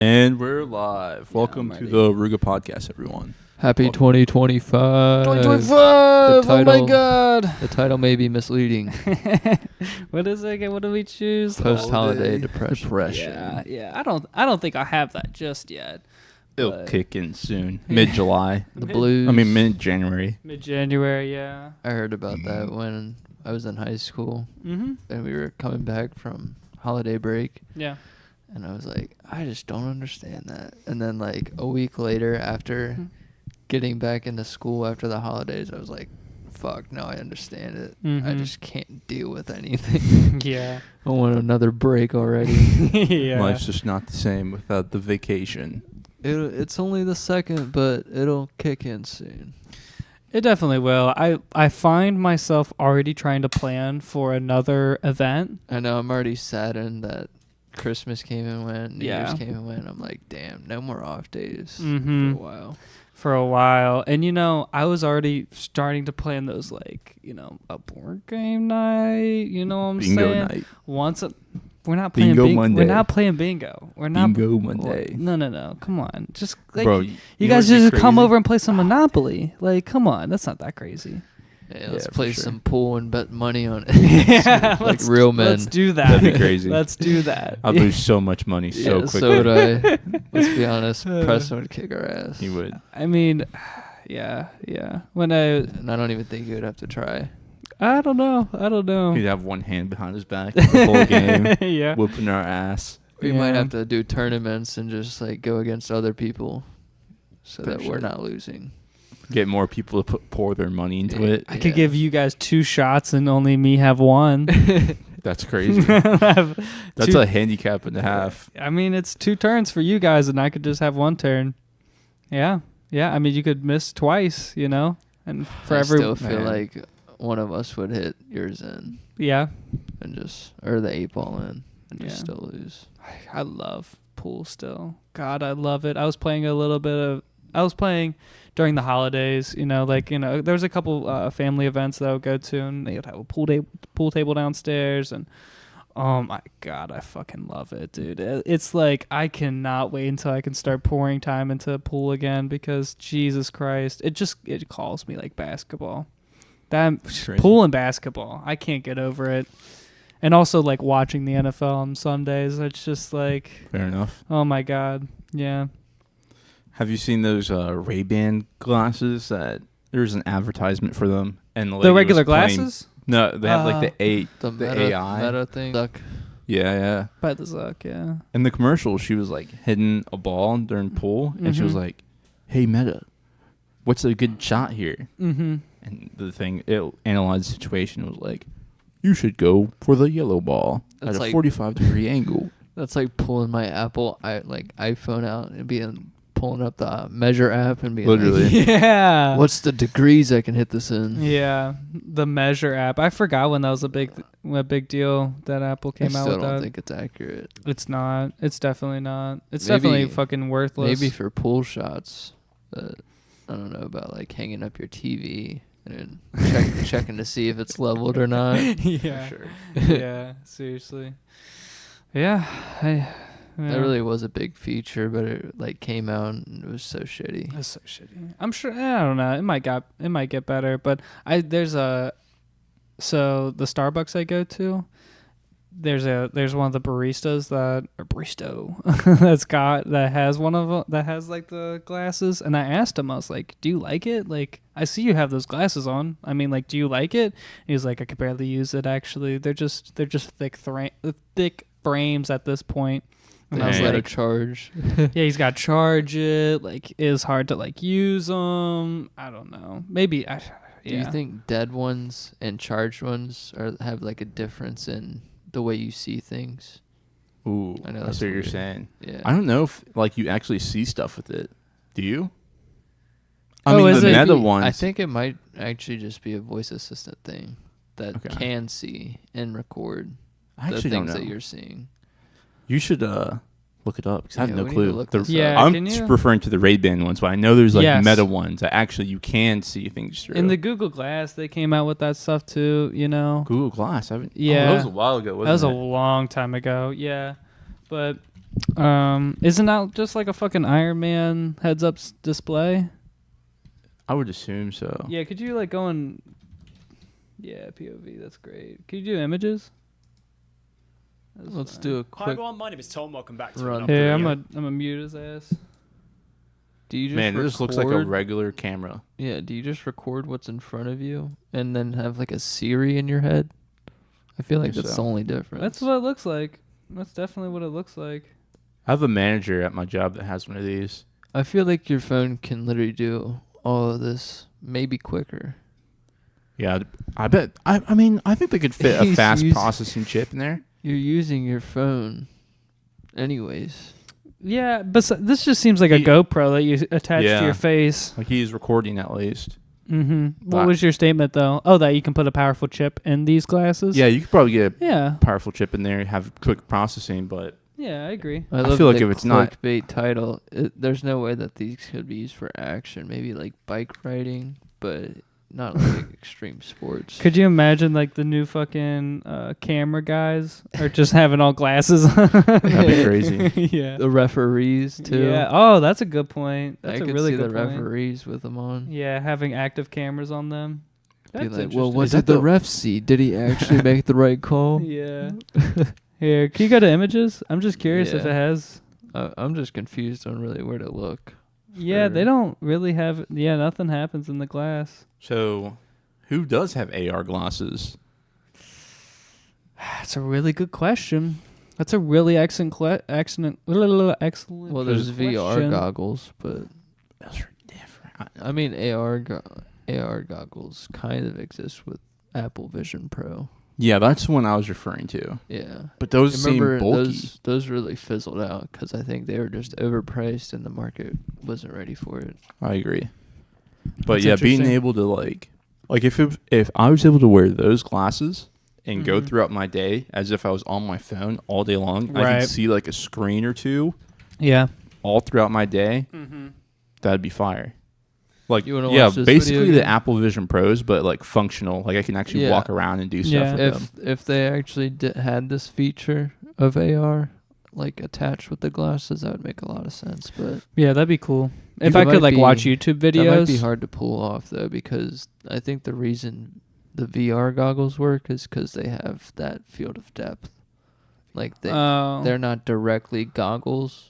And we're live. Welcome to the Oruga Podcast, everyone. Happy 2025. 2025! Oh my god! The title may be misleading. What is it again? What do we choose? Post-holiday depression. Yeah. I don't think I have that just yet. It'll kick in soon. Mid-July. The blues. I mean, mid-January. Mid-January, yeah. I heard about that when I was in high school. Mm-hmm. And we were coming back from holiday break. Yeah. And I was like, I just don't understand that. And then like a week later, after getting back into school after the holidays, I was like, fuck, now I understand it. I just can't deal with anything. Yeah. I want another break already. Yeah. Life's just not the same without the vacation. It's only the second, but it'll kick in soon. It definitely will. I find myself already trying to plan for another event. I know, I'm already saddened that Christmas came and went, New Year's came and went. I'm like, damn, no more off days for a while. And, you know, I was already starting to plan those, like, you know, a board game night. You know what I'm saying? Bingo night. We're not playing Bingo Monday. We're not playing bingo. We're not Bingo Monday. No. Come on. Just, like, Bro, you guys just come over and play some Monopoly. Like, come on. That's not that crazy. Yeah, let's play some pool and bet money on it. Yeah, like real men. Let's do that. That'd be crazy. Let's do that. I'd lose so much money so quickly. So would I. Let's be honest. Preston would kick our ass. He would. I mean, yeah. And I don't even think he would have to try. I don't know. He'd have one hand behind his back the whole game. Yeah. Whooping our ass. We might have to do tournaments and just like go against other people so that we're not losing. Get more people to pour their money into it. I could give you guys 2 shots and only me have 1. That's crazy. That's a handicap and a half. I mean, it's 2 turns for you guys, and I could just have 1 turn. Yeah. I mean, you could miss twice, you know, and for I still feel like one of us would hit yours in. Yeah. Or the 8 ball in and just still lose. I love pool still. God, I love it. I was playing during the holidays, you know, like, you know, there was a couple family events that I would go to, and they would have a pool table downstairs, and oh my God, I fucking love it, dude. It's like I cannot wait until I can start pouring time into pool again, because Jesus Christ, it calls me like basketball. Pool and basketball, I can't get over it. And also like watching the NFL on Sundays, it's just like, fair enough. Oh my God, yeah. Have you seen those Ray-Ban glasses that there's an advertisement for them? And the regular glasses? No, they have like the Meta, AI. Meta thing. Zuck. Yeah. By the Zuck, yeah. In the commercial, she was like hitting a ball during pool, and she was like, "Hey Meta, what's a good shot here?" Mm-hmm. And the thing, it analyzed the situation, was like, "You should go for the yellow ball at a 45-degree angle." That's like pulling my iPhone out and pulling up the measure app and being literally like, yeah, what's the degrees I can hit this in? Yeah, the measure app. I forgot when that was a big deal that Apple came out with that. I still don't think it's accurate. It's not. It's definitely not. It's definitely fucking worthless. Maybe for pool shots, but I don't know about like hanging up your TV and checking to see if it's leveled or not. Yeah, for sure. Yeah, seriously. Yeah, that really was a big feature, but it like came out and it was so shitty. It's so shitty. I'm sure. I don't know. It might get better, but the Starbucks I go to, there's one of the baristas that has one of them that has like the glasses, and I asked him, I was like, "Do you like it? Like, I see you have those glasses on. I mean, like, do you like it?" And he was like, "I could barely use it. Actually, they're just thick frames at this point." And I was like, charge. Yeah, he's got to charge it. Like, it's hard to like use them. I don't know. Maybe. Do you think dead ones and charged ones have like a difference in the way you see things? Ooh, I know that's what you're saying. Yeah. I don't know if like you actually see stuff with it. Do you? I mean, the Meta ones. I think it might actually just be a voice assistant thing that can see and record the things that you're seeing. You should look it up because I have no clue. I'm just referring to the Ray-Ban ones, but I know there's like Meta ones that actually you can see things through. In the Google Glass, they came out with that stuff too. You know, Google Glass. Yeah, that was a while ago. That was a long time ago. Yeah, but Isn't that just like a fucking Iron Man heads-up display? I would assume so. Yeah, could you like go and... Yeah, POV, that's great. Could you do images? Let's do a Hi quick... everyone, my name is Tom. Welcome back to Run. another Hey, video. I'm a mute his ass. Do you just Man, this looks like a record- regular camera. Yeah, do you just record what's in front of you and then have like a Siri in your head? I feel like Guess that's so. the only difference. That's what it looks like. That's definitely what it looks like. I have a manager at my job that has one of these. I feel like your phone can literally do all of this, maybe quicker. Yeah, I bet. I mean, I think they could fit a He's fast using- processing chip in there. You're using your phone anyways. Yeah, but this just seems like a GoPro that you attach to your face. Like he's recording at least. Mm-hmm. What But- was your statement, though? Oh, that you can put a powerful chip in these glasses? Yeah, you could probably get a Yeah. powerful chip in there, have quick processing, but Yeah, I agree. I love feel like the if it's not- clickbait title, there's no way that these could be used for action. Maybe like bike riding, but not like extreme sports. Could you imagine, like, the new fucking camera guys are just having all glasses on? that'd be crazy. Yeah. The referees too. Yeah. Oh, that's a good point. I That's a could really see good the point. referees with them on. Yeah, having active cameras on them. Be That's like, well, interesting. what Is did that the the- ref see? Did he actually make the right call? Yeah. Here, can you go to images? I'm just curious if Yeah. it has. I'm just confused on really where to look. Yeah, they for- don't really have. Yeah, nothing happens in the glass. So, who does have AR glasses? That's a really good question. That's a really excellent excellent. Well, there's VR question. goggles, but Those are different. I mean AR goggles kind of exist with Apple Vision Pro. Yeah, that's the one I was referring to. Yeah. But those seem Remember bulky. those really fizzled out because I think they were just overpriced and the market wasn't ready for it. I agree. But That's yeah, being interesting. able to like if I was able to wear those glasses and go Mhm. throughout my day as if I was on my phone all day long, I Right. could see like a screen or two Yeah. all throughout my day. Mm-hmm. That'd be fire. Like You wanna yeah, watch this basically video the again? Apple Vision Pros, but like functional. Like I can actually Yeah. walk around and do stuff Yeah. with them. If they actually had this feature of AR like attached with the glasses, that would make a lot of sense. But Yeah, that'd be cool. If It I could might like be- watch YouTube that might videos. be hard to pull off though, because I think the reason the VR goggles work is because they have that field of depth. Like they're not directly goggles.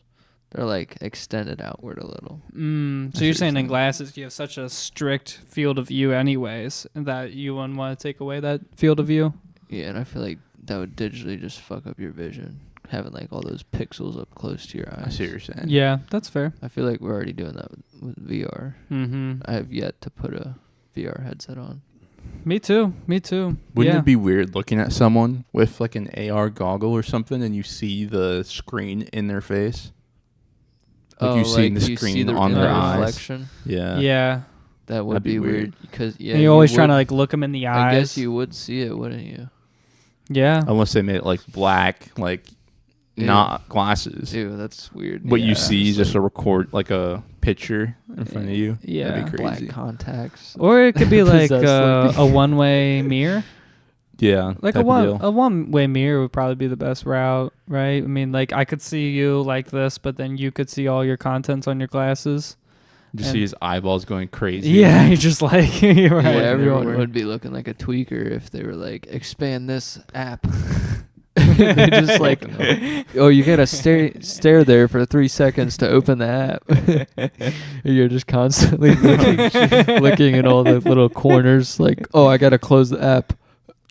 They're like extended outward a little. So I you're see what saying you're in glasses you have such a strict field of view, anyways, that you wouldn't want to take away that field of view. Yeah, and I feel like that would digitally just fuck up your vision, having like all those pixels up close to your eyes. I see what you're saying. Yeah, that's fair. I feel like we're already doing that with VR. Mm-hmm. I have yet to put a VR headset on. Me too. Wouldn't Wouldn't it be weird looking at someone with like an AR goggle or something and you see the screen in their face? Like you see the screen on their eyes. reflection. Yeah. Yeah. That would That'd be be weird. weird because yeah, And you're always you trying to would- like look them in the eyes. I guess you would see it, wouldn't you? Yeah. Unless they made it like black, like Ew. not glasses. Ew, that's weird. What Yeah. you see is just like a record, like a picture in front of you. Yeah. That'd be crazy. black contacts. Or it could be like Possessed a one-way mirror. Yeah. Like type of deal. a one-way mirror would probably be the best route, right? I mean, like I could see you like this, but then you could see all your contents on your glasses. Just and- see his eyeballs going crazy. Yeah, you're just like you're right. Yeah, everyone everywhere. would be looking like a tweaker if they were like, expand this app. They just like, oh, you gotta stare there for 3 seconds to open the app. You're just constantly looking in all the little corners, like, oh, I gotta close the app.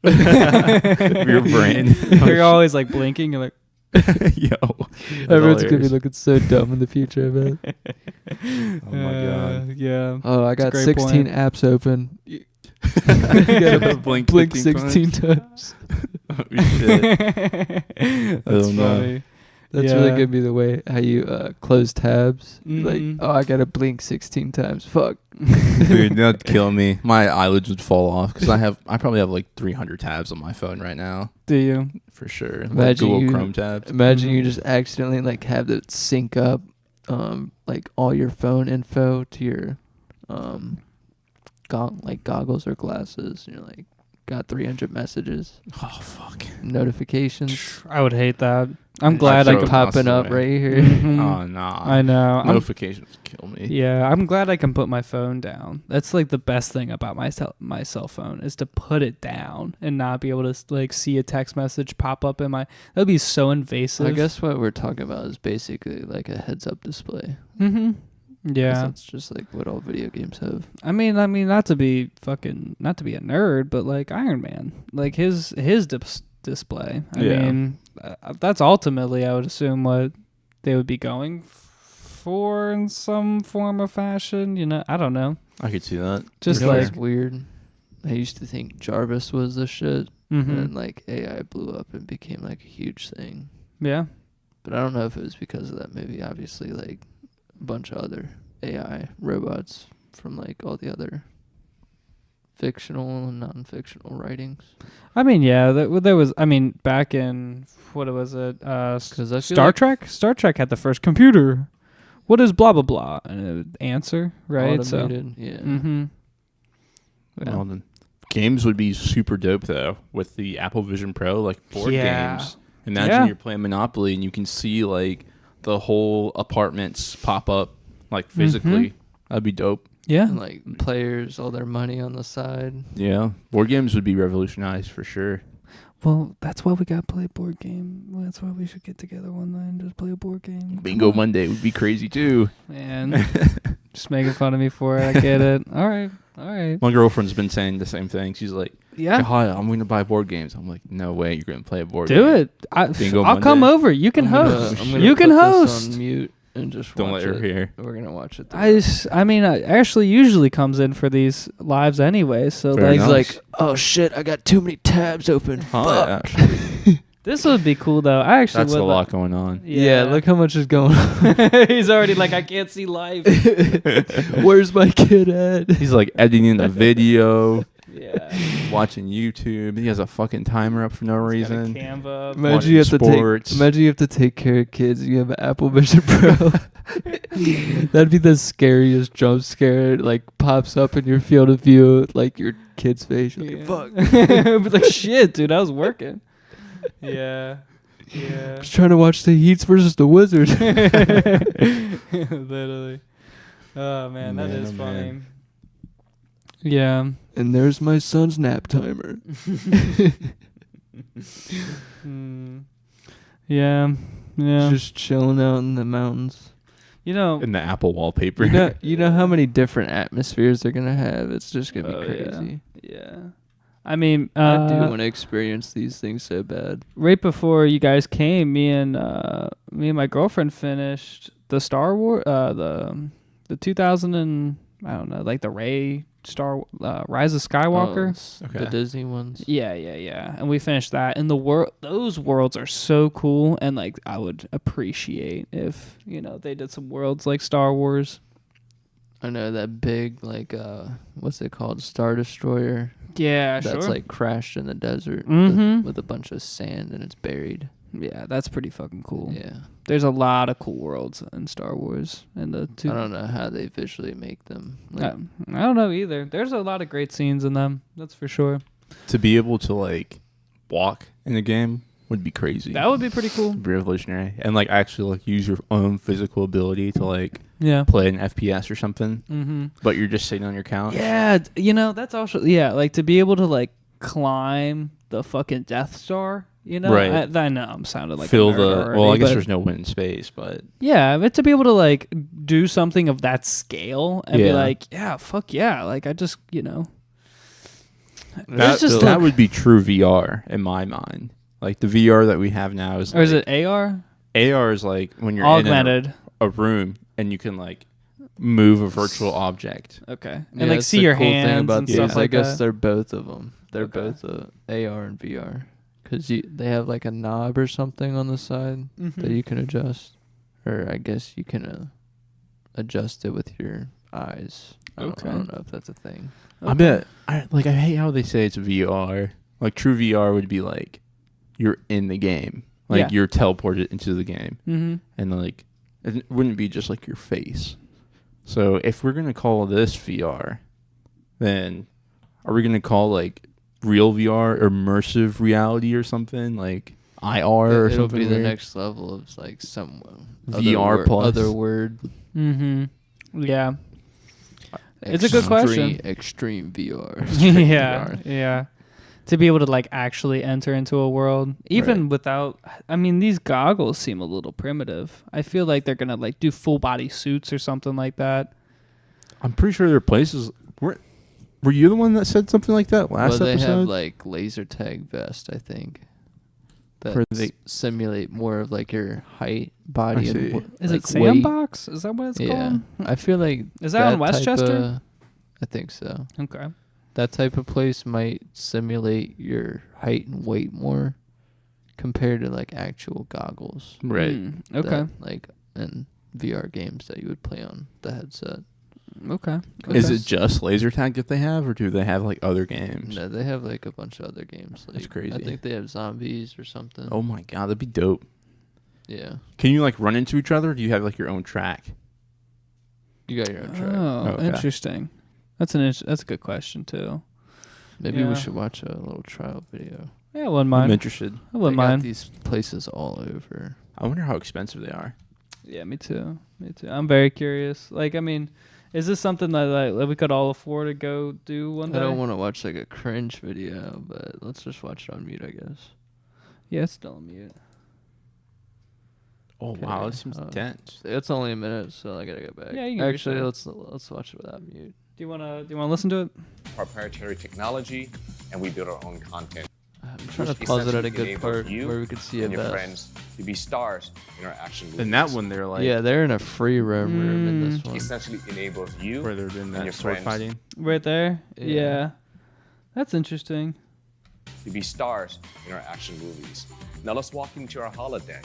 Your brain. You're always like blinking. You're like, Yo. Everyone's gonna be hilarious. looking so dumb in the future, I bet. Oh my god. Yeah. Oh, I a got great 16 point. apps open. You gotta blink blink 16 times. Oh, shit. That's Oh, no. funny. That's really Yeah. gonna be the way how you close tabs. Mhm. Like, oh, I gotta blink 16 times. Fuck. Dude, that'd kill me. My eyelids would fall off because I probably have like 300 tabs on my phone right now Do you? for sure. Like Imagine Google you- Chrome tabs. Imagine you Mhm. just accidentally like have it sync up, like all your phone info to your, like goggles or glasses. And you're like, got 300 messages, Oh fuck. notifications. I would hate that. I'm glad I can popping up right here. Oh no! I know. Notifications kill me. Yeah, I'm glad I can put my phone down. That's like the best thing about my cell phone is to put it down and not be able to like see a text message pop up in my. That'd be so invasive. I guess what we're talking about is basically like a heads-up display. Mm-hmm. Yeah, that's just like what all video games have. I mean, not to be a nerd, but like Iron Man, like his display. I mean, that's ultimately, I would assume, what they would be going for in some form or fashion. You know, I don't know. I could see that. Just it's weird. I used to think Jarvis was the shit, and then like AI blew up and became like a huge thing. Yeah, but I don't know if it was because of that movie. Obviously, like a bunch of other AI robots from like all the other fictional and non-fictional writings. I mean, yeah, there was. I mean, back in what was it? Star Trek. Star Trek had the first computer. What is blah blah blah? And it would answer, right? Automated, so, yeah. Mm-hmm. Yeah. Well, then, games would be super dope though with the Apple Vision Pro, like board games. Imagine you're playing Monopoly and you can see like the whole apartments pop up like physically. That'd be dope. Yeah. And like players, all their money on the side. Yeah. Board games would be revolutionized for sure. Well, that's why we got to play a board game. That's why we should get together one night and just play a board game. Bingo Monday would be crazy too. Man, just making fun of me for it. I get it. All right. My girlfriend's been saying the same thing. She's like, yeah, Kahaya, I'm going to buy board games. I'm like, no way, you're going to play a board game. Do it. I'll come over. You can host. You can host. On mute. And just don't let her hear. We're gonna watch it. I mean, Ashley usually comes in for these lives anyway, so Fair like, enough. Like, oh shit, I got too many tabs open. Fuck. This would be cool though. I actually that's a lot going on. Yeah, look how much is going on. He's already like, I can't see live. Where's my kid at? He's like editing the video. Yeah. Watching YouTube. He has a fucking timer up for no reason. Canva. Imagine you have to take care of kids. You have an Apple Vision Pro. That'd be the scariest jump scare. It, like pops up in your field of view, like your kid's face. You're like, fuck. But like shit, dude, I was working. Yeah. I was trying to watch the Heats versus the Wizards. Literally. Oh man, that is funny. Man. Yeah. And there's my son's nap timer. Yeah. Just chilling out in the mountains. You know, in the Apple wallpaper. You know how many different atmospheres they're gonna have? It's just gonna be crazy. Yeah. I mean, I do want to experience these things so bad. Right before you guys came, me and my girlfriend finished the Star Wars, the 2000 and I don't know, like the Rise of Skywalker, the Disney ones. Yeah, and we finished that. And those worlds are so cool, and like I would appreciate if they did some worlds like Star Wars. I know that big like what's it called, Star Destroyer. Yeah, that's like crashed in the desert with a bunch of sand and it's buried. Yeah, that's pretty fucking cool. Yeah, there's a lot of cool worlds in Star Wars, and I don't know how they visually make them. Like, I don't know either. There's a lot of great scenes in them. That's for sure. To be able to like walk in the game would be crazy. That would be pretty cool. Be revolutionary, and like actually like use your own physical ability to like play an FPS or something. Mm-hmm. But you're just sitting on your couch. Yeah, that's also like to be able to like climb the fucking Death Star. Right. I know I'm sounding like fill a nerd already, well, I guess there's no wind in space, but but to be able to like do something of that scale and be like, yeah, fuck yeah, like I just that would be true VR in my mind. Like the VR that we have now is, or is it AR? AR is like when you're augmented in a room and you can like move a virtual object. Okay, and like see your hands and stuff like that. I guess they're both of them. They're both AR and VR. Because they have like a knob or something on the side that you can adjust. Or I guess you can adjust it with your eyes. I don't know if that's a thing. Okay. I hate how they say it's VR. Like true VR would be like you're in the game. Like you're teleported into the game. Mm-hmm. And like it wouldn't be just like your face. So if we're going to call this VR, then are we going to call like real VR, immersive reality or something? Like IR or It'll something. be the weird. next level of like some VR plus other word. Yeah. It's a good question. Extreme VR. Yeah. To be able to like actually enter into a world, even without. I mean, these goggles seem a little primitive. I feel like they're gonna like do full body suits or something like that. I'm pretty sure there are places. Were you the one that said something like that last episode? Well, they have like laser tag vest, I think, that simulate more of like your height, body, and is like it Sandbox? Is that what it's called? I feel like is that on Westchester? I think so. Okay. That type of place might simulate your height and weight more compared to like actual goggles. Right. Okay. That, like in VR games that you would play on the headset. Okay. Is it just laser tag that they have, or do they have like other games? No, they have like a bunch of other games. Like, that's crazy. I think they have zombies or something. Oh my god, that'd be dope. Yeah. Can you like run into each other, or do you have like your own track? You got your own track. Oh, interesting. That's a good question too. Maybe we should watch a little trial video. Yeah, I wouldn't mind. I'm interested. I wouldn't mind. These places all over. I wonder how expensive they are. Yeah, me too. I'm very curious. Like, I mean, is this something that we could all afford to go do one day? I don't want to watch like a cringe video, but let's just watch it on mute, I guess. Yeah, it's still on mute. Oh wow, this seems intense. It's only a minute, so I gotta go back. Yeah, you can actually let's watch it without mute. Do you wanna listen to it? Proprietary technology, and we build our own content. I'm trying to pause it at a good part where we could see and it your best. friends to be stars in our action movies. In that one, they're like they're in a free roam in this one. Essentially enables you where they're doing that your sword friends fighting. Right there. Yeah. That's interesting. to be stars in our action movies. Now let's walk into our holodeck.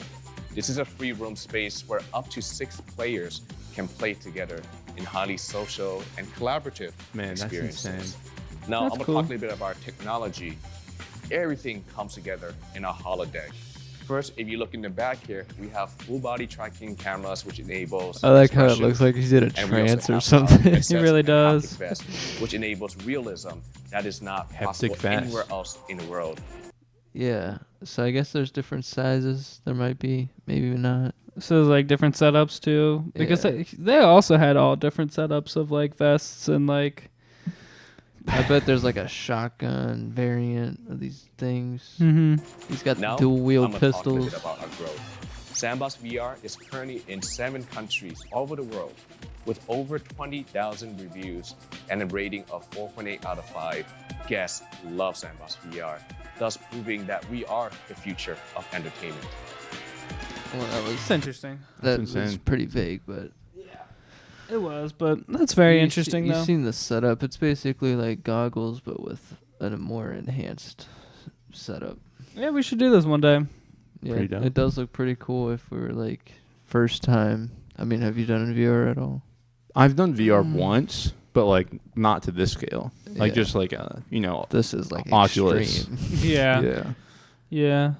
This is a free roam space where up to 6 players can play together in highly social and collaborative experiences. That's insane. Now That's I'm gonna cool. talk a little bit about our technology. Everything comes together in our holodeck. First, if you look in the back here, we have full body tracking cameras, which enables. I like how it looks like he's in a and we also trance or have something. our headsets really and does. haptic vest, which enables realism that is not Haptic possible vest. anywhere else in the world. Yeah. So I guess there's different sizes. There might be, maybe not. So there's like different setups too, because Yeah. they also had all different setups of like vests and like. I bet there's like a shotgun variant of these things. Mm-hmm. He's got Now, dual wield I'm gonna talk a little pistols. bit about our growth. Sandbox VR is currently in 7 countries all over the world, with over 20,000 reviews and a rating of 4.8 out of 5. Guests love Sandbox VR, thus proving that we are the future of entertainment. Well, that was It's interesting. that That's was insane. pretty vague, but It was, but that's very interesting though. You've seen the setup. It's basically like goggles, but with a more enhanced setup. Yeah, we should do this one day. Yeah, Pretty dope. it does look pretty cool if we were like first time. I mean, have you done in VR at all? I've done VR once, but like not to this scale. Like Yeah. just like This is like Oculus. extreme. Yeah. Yeah.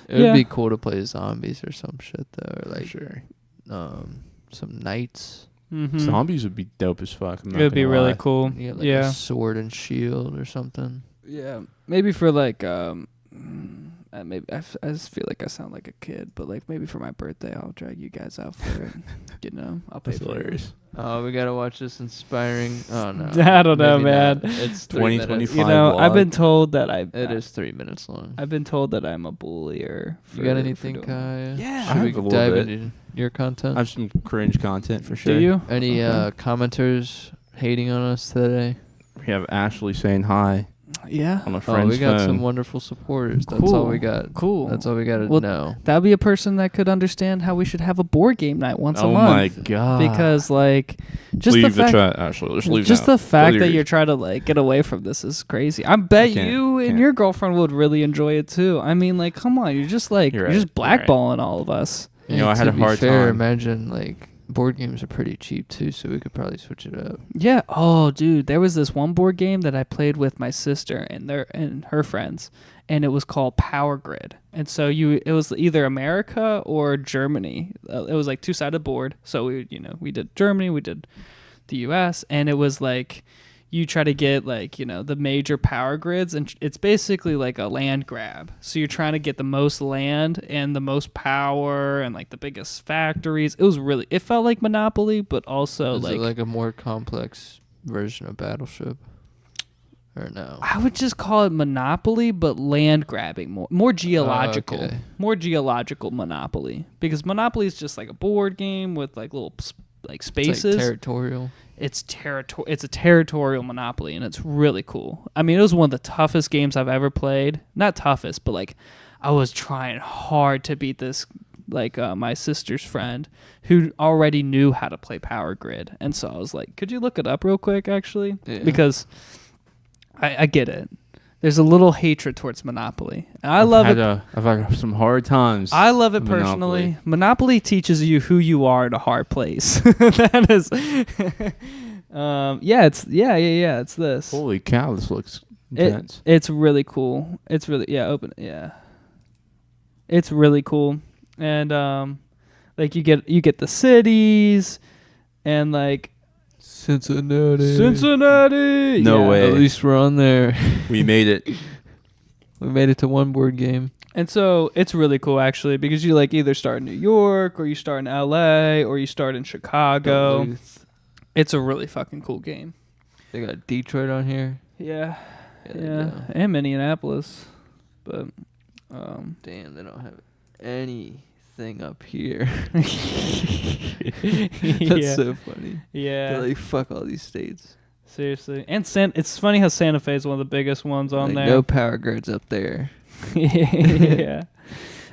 It would Yeah. be cool to play zombies or some shit though, or like sure. some knights. Mm-hmm. Zombies would be dope as fuck. It would be really cool. You get like Yeah. a sword and shield or something. Yeah. Maybe for like maybe I just feel like I sound like a kid, but like maybe for my birthday I'll drag you guys out for it. I'll pay That's for it. hilarious. Oh, we gotta watch this inspiring. Oh no, I don't know, maybe not. man. It's 3 minutes. 2025 You know, I've vlog. been told that It is 3 minutes long. I've been told that I'm a bullier. You got anything, Kahaya? Yeah. Should I we have a little dive bit. into your content? I have some cringe content for sure. Do you? Any Okay. commenters hating on us today? We have Ashley saying hi Yeah. on a Oh, friend's we got phone. some wonderful supporters. That's all we got. Cool. That's all we got to Well, know. That'd be a person that could understand how we should have a board game night once a Oh month. my god! Because like just leave the the fact chat, Ashley. Just leave just now. the fact Leave that your- you're trying to like get away from this is crazy. I bet can't- you and can't. your girlfriend would really enjoy it too. I mean, like, come on, you're just like You're you're right, just you're right. blackballing all of us. You know, I had to a be hard fair, time. Imagine like board games are pretty cheap too, so we could probably switch it up. Yeah. Oh, dude, there was this one board game that I played with my sister and her friends, and it was called Power Grid. And so it was either America or Germany. It was like 2-sided board. So we did Germany, we did the U.S., and it was like you try to get like, the major power grids, and it's basically like a land grab. So you're trying to get the most land and the most power and like the biggest factories. It felt like Monopoly, but also Is it like a more complex version of Battleship? Or no? I would just call it Monopoly, but land grabbing, more geological, okay. more geological Monopoly, because Monopoly is just like a board game with like little like spaces. It's like territorial. It's a territorial Monopoly, and it's really cool. I mean, it was one of the toughest games I've ever played. Not toughest, but like I was trying hard to beat this, like my sister's friend who already knew how to play Power Grid. And so I was like, could you look it up real quick, actually? Yeah. Because I get it. There's a little hatred towards Monopoly. And I love it. I've had some hard times. I love it personally. Monopoly teaches you who you are in a hard place. That is, it's this. Holy cow! This looks intense. It's really cool. It's really It's really cool, and like you get the cities, and like Cincinnati. No way. At least we're on there. We made it. We made it to one board game. And so it's really cool, actually, because you like either start in New York, or you start in LA, or you start in Chicago. Duluth. It's a really fucking cool game. They got Detroit on here. Yeah. Yeah. And Minneapolis. But Damn, they don't have anything up here. That's so funny. Yeah. They're like, fuck all these states. Seriously. And it's funny how Santa Fe is one of the biggest ones on like, there. no power grids up there. Yeah.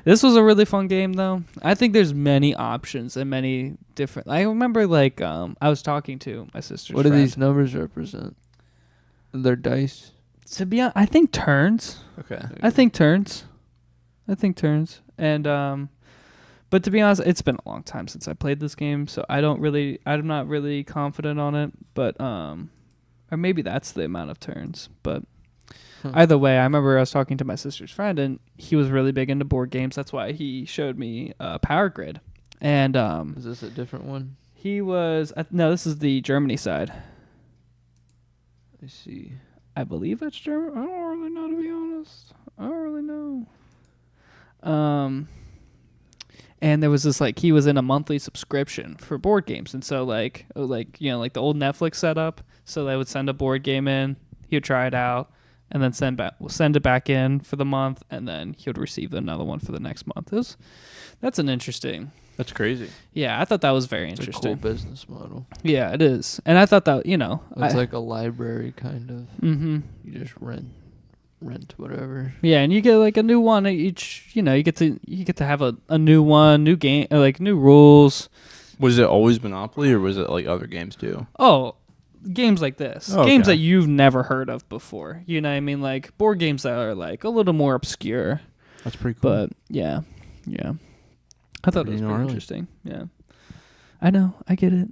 This was a really fun game, though. I think there's many options and many different. I remember, like, I was talking to my sister's What friend. do these numbers represent? They're dice. To be honest, I think turns. Okay. I think turns. And but to be honest, it's been a long time since I played this game, so I'm not really confident on it. But or maybe that's the amount of turns. But either way, I remember I was talking to my sister's friend, and he was really big into board games. That's why he showed me Power Grid. And is this a different one? he was no, this is the Germany side. I see. I believe that's German. I don't really know, to be honest. I don't really know. And there was this, like, he was in a monthly subscription for board games, and so like the old Netflix setup. So they would send a board game in, he would try it out, and then send it back in for the month, and then he would receive another one for the next month. That's an interesting. That's crazy. Yeah, I thought that was very It's interesting. a cool business model. Yeah, it is, and I thought that it's like a library kind of. Mm-hmm. You just rent whatever. Yeah, and you get like a new one each. You get to have a new one, new game, like new rules. Was it always Monopoly, or was it like other games too? Oh, games like this, Oh, games okay. that you've never heard of before. You know what I mean? Like board games that are like a little more obscure. That's pretty cool. But yeah. I thought it was Pretty pretty gnarly. interesting. Yeah. I know. I get it.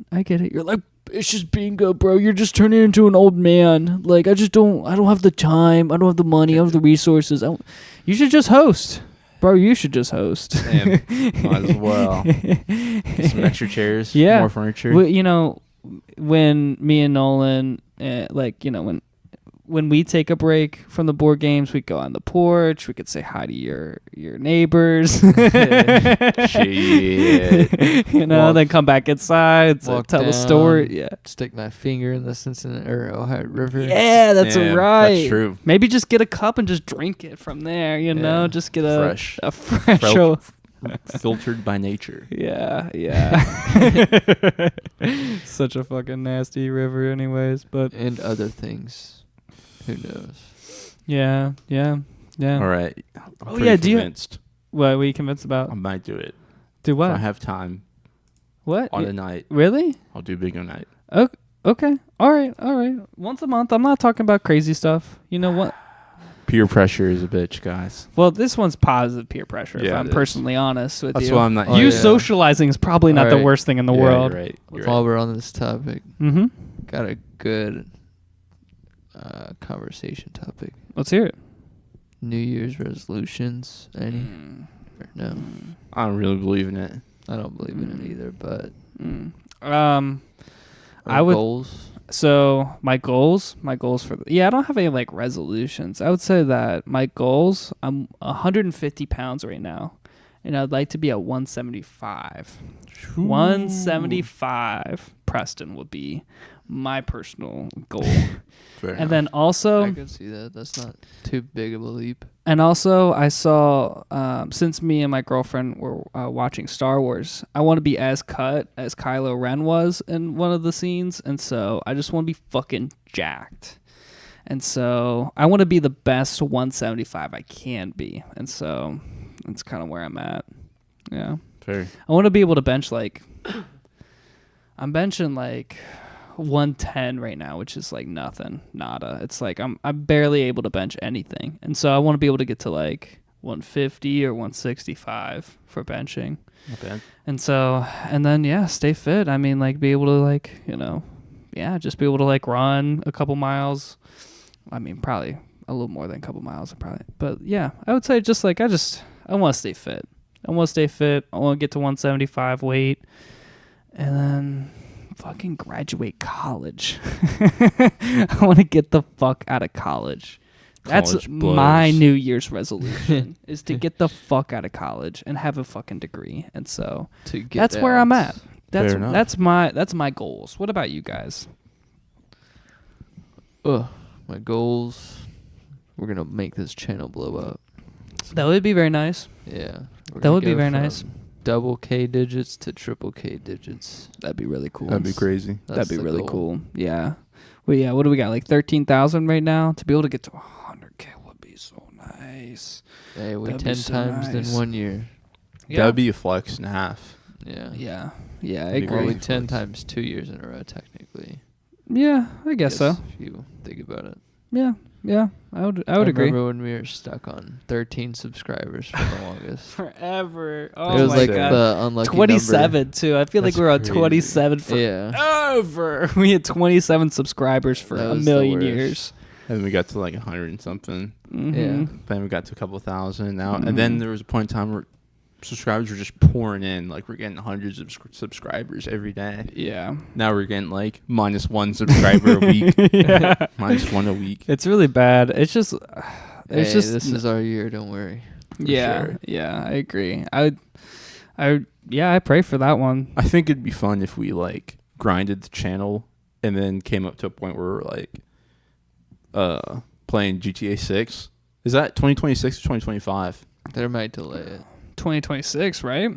You're like, it's just bingo, bro. You're just turning into an old man. Like, I don't have the time. I don't have the money. I don't have the resources. You should just host. Bro, you should just host. Damn, might as well. Get some extra chairs. Yeah. More furniture. Well, when me and Nolan, when we take a break from the board games, we go on the porch. We could say hi to your neighbors. Shit. Then come back inside, tell the story. Yeah. Stick my finger in the Cincinnati or Ohio River. Yeah, that's Yeah, right. that's true. Maybe just get a cup and just drink it from there, Yeah. Just get Fresh. a fresh. Filtered by nature. Yeah. Such a fucking nasty river anyways, but And other things. Who knows? yeah. All right. Oh, yeah, do you- convinced. What were you convinced about? I might do it. Do If what? I have time What? on a night, Really? I'll do bingo night. Okay. All right. Once a month. I'm not talking about crazy stuff. You know what? Peer pressure is a bitch, guys. Well, this one's positive peer pressure, if Yeah, I'm it is. personally honest with That's you. why I'm not. Oh, You yeah. socializing is probably not the Alright. worst thing in the Yeah, world. You're right. You're While right. we're on this topic, Mm-hmm. got a good conversation topic. Let's hear it. New Year's resolutions. Any? Mm. Or no? I don't really believe in it. I don't believe in it either, but I would goals. So my goals for I don't have any like resolutions. I would say that my goals, I'm 150 pounds right now, and I'd like to be at 175. Ooh. 175 Preston would be my personal goal. And then also, I can see that. That's not too big of a leap. And also, I saw, since me and my girlfriend were watching Star Wars, I want to be as cut as Kylo Ren was in one of the scenes. And so I just want to be fucking jacked. And so I want to be the best 175 I can be. And so that's kind of where I'm at. Yeah. Fair. I want to be able to bench like, I'm benching like 110 right now, which is like nothing, nada. It's like I'm barely able to bench anything, and so I want to be able to get to like 150 or 165 for benching. Not bad. And so, and then stay fit. I mean, like be able to like just be able to like run a couple miles. I mean, probably a little more than a couple miles, probably. But yeah, I would say just like I want to stay fit. I want to get to 175 weight, and then fucking graduate college. I want to get the fuck out of college. That's my New Year's resolution is to get the fuck out of college and have a fucking degree. And so that's where I'm at. That's my goals. What about you guys? My goals. We're gonna make this channel blow up. That would be very nice. Yeah. That would be very nice. Double K digits to triple K digits. That'd be really cool. That'd be crazy. That'd be really cool. Yeah. Well, yeah. What do we got? Like 13,000 right now. To be able to get to 100K would be so nice. Hey, we 10 times in 1 year. Yeah. That would be a flex and a half. Yeah. Yeah. Yeah. I agree. Well, we 10 times 2 years in a row, technically. Yeah, I guess so. If you think about it. Yeah. Yeah, I would agree. Remember when we were stuck on 13 subscribers for the longest? Forever. Oh, it was my like God. the unlucky 27 number. too. I feel like we were on 27 forever. We had 27 subscribers for a million years. And we got to like 100 and something. Mm-hmm. Yeah. Then we got to a couple thousand now. Mm-hmm. And then there was a point in time where subscribers were just pouring in. Like we're getting hundreds of subscribers every day. Yeah. Now we're getting like -1 subscriber a week. Yeah. -1 a week. It's really bad. It's just this is our year, don't worry. Yeah. Sure. Yeah, I agree. I pray for that one. I think it'd be fun if we like grinded the channel and then came up to a point where we're like playing GTA 6. Is that 2026 or 2025? They might delay it. 2026, right?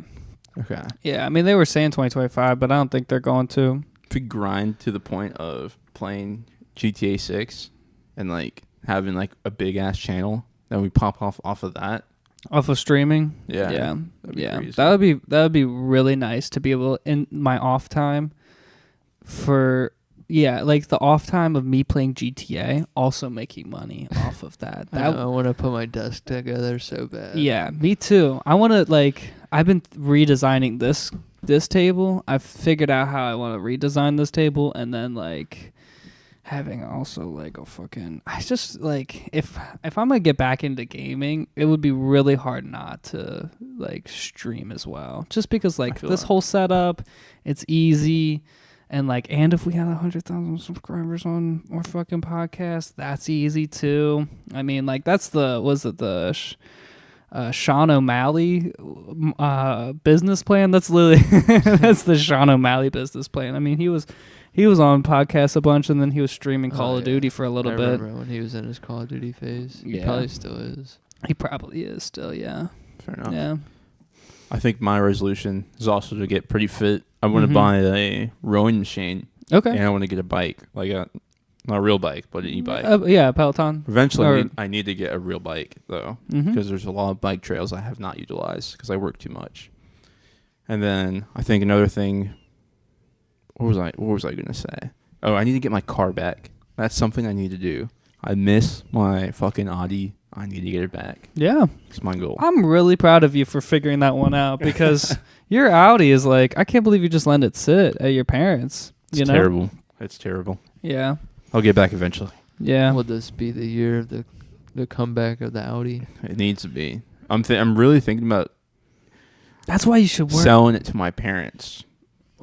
Okay. Yeah, I mean they were saying 2025, but I don't think they're going to. If we grind to the point of playing GTA 6 and like having like a big ass channel, then we pop off of that. Off of streaming? Yeah. Yeah. That would be really nice to be able in my off time like the off time of me playing GTA, also making money off of that. I want to put my desk together so bad. Yeah, me too. I want to I've been redesigning this table. I've figured out how I want to redesign this table, and then like having also like a fucking. I just like if I'm gonna get back into gaming, it would be really hard not to like stream as well, just because like this whole setup, it's easy. And if we had 100,000 subscribers on our fucking podcast, that's easy too. I mean, like that's Sean O'Malley business plan. That's literally that's the Sean O'Malley business plan. I mean, he was on podcasts a bunch, and then he was streaming Call of Duty for a little bit. I remember when he was in his Call of Duty phase. Yeah. He probably still is. He probably is still. Yeah. Fair enough. Yeah. I think my resolution is also to get pretty fit. I want to buy a rowing machine. Okay. And I want to get a bike, like not a real bike, but an e-bike. Yeah, Peloton. Eventually, I need to get a real bike though, because there's a lot of bike trails I have not utilized because I work too much. And then I think another thing. What was I gonna say? Oh, I need to get my car back. That's something I need to do. I miss my fucking Audi. I need to get it back. Yeah. It's my goal. I'm really proud of you for figuring that one out, because your Audi is like, I can't believe you just let it sit at your parents'. It's terrible. It's terrible. Yeah. I'll get back eventually. Yeah. Will this be the year of the comeback of the Audi? It needs to be. I'm really thinking about. That's why you should work. Selling it to my parents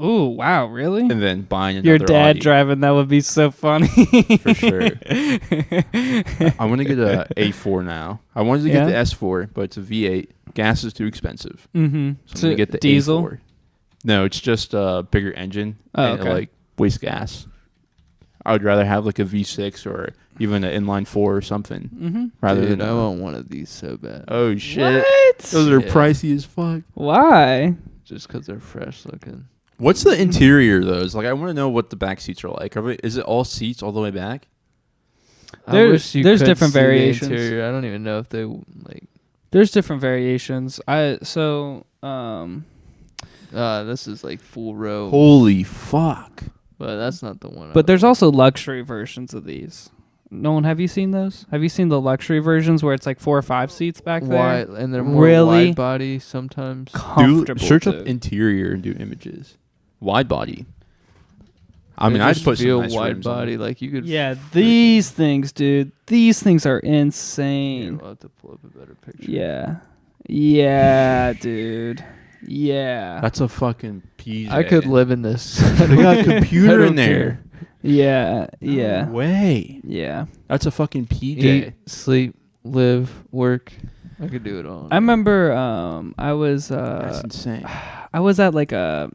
Ooh, wow, really? and then buying another Your dad Audi. driving, that would be so funny. For sure. I want to get a A4 now. I wanted to get the S4, but it's a V8. Gas is too expensive. Mm-hmm. So I'm going to get the diesel? A4. No, it's just a bigger engine. And it, like, wastes gas. I would rather have like a V6 or even an inline 4 or something. Mm-hmm. Rather Dude, than I want one of these so bad. Oh, shit. What? Those are pricey as fuck. Why? Just because they're fresh looking. What's the interior, though? It's like, I want to know what the back seats are like. Is it all seats all the way back? There's different variations. I don't even know if they like. There's different variations. This is like full row. Holy fuck. But that's not the one. But there's also luxury versions of these. Nolan, have you seen those? Have you seen the luxury versions where it's like 4 or 5 seats back there? Wide, and they're more wide body sometimes. Comfortable. Search up interior and do images. Wide body. I mean, I just put some nice wide rims body on. like you could. Yeah, these things, dude. These things are insane. I'll have to pull up a better picture. Yeah, dude. Yeah. That's a fucking PJ. I could live in this. They got a computer in there. Yeah. No way. Yeah. That's a fucking PJ. Eat, sleep, live, work. I could do it all. I remember I was That's insane. I was at like a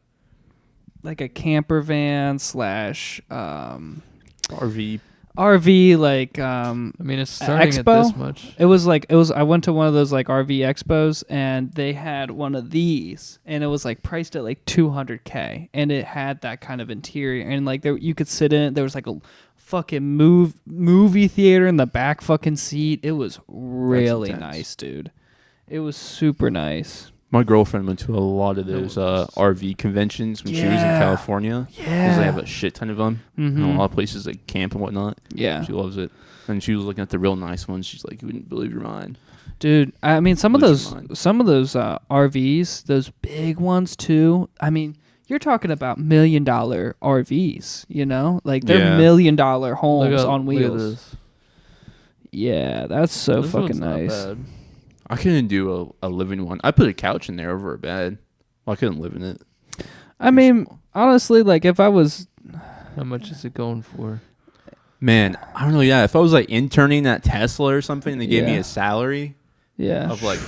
camper van / RV like I mean, it's starting expo? at this much. It was I went to one of those like RV expos and they had one of these and it was like priced at like $200K and it had that kind of interior and like there you could sit in it. There was like a fucking movie theater in the back fucking seat. It was really nice, dude. It was super nice. My girlfriend went to a lot of those RV conventions when she was in California. Yeah. Because they have a shit ton of them. Mm-hmm. And a lot of places like camp and whatnot. Yeah. She loves it. And she was looking at the real nice ones. She's like, you wouldn't believe your mind. Dude, I mean, some of those RVs, those big ones too. I mean, you're talking about $1 million RVs, you know? Like, they're $1 million homes on wheels. Yeah, that's so this fucking one's nice. not bad. I couldn't do a living one. I put a couch in there over a bed. Well, I couldn't live in it. I mean, honestly, like, if I was... How much is it going for? Man, I don't know. Yeah, if I was like interning at Tesla or something and they gave me a salary of like,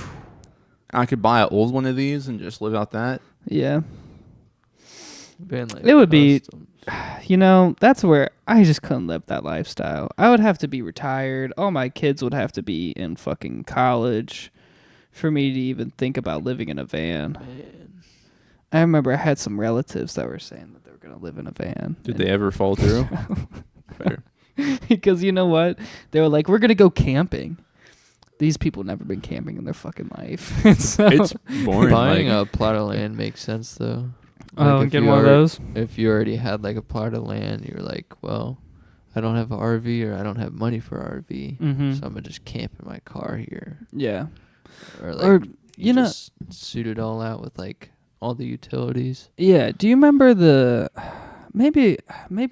I could buy an old one of these and just live out that. Yeah. Like it would be, you know, that's where I just couldn't live that lifestyle. I would have to be retired. All my kids would have to be in fucking college for me to even think about living in a van. Man. I remember I had some relatives that were saying that they were going to live in a van. Did they ever fall through? Better. Because you know what? They were like, we're going to go camping. These people never been camping in their fucking life. So it's boring. Buying a plot of land makes sense, though. Like get one of those? If you already had like a plot of land, you're like, well, I don't have an RV or I don't have money for an RV. Mm-hmm. So I'm going to just camp in my car here. Yeah. Or like, or, you know, just suit it all out with like all the utilities. Yeah. Do you remember maybe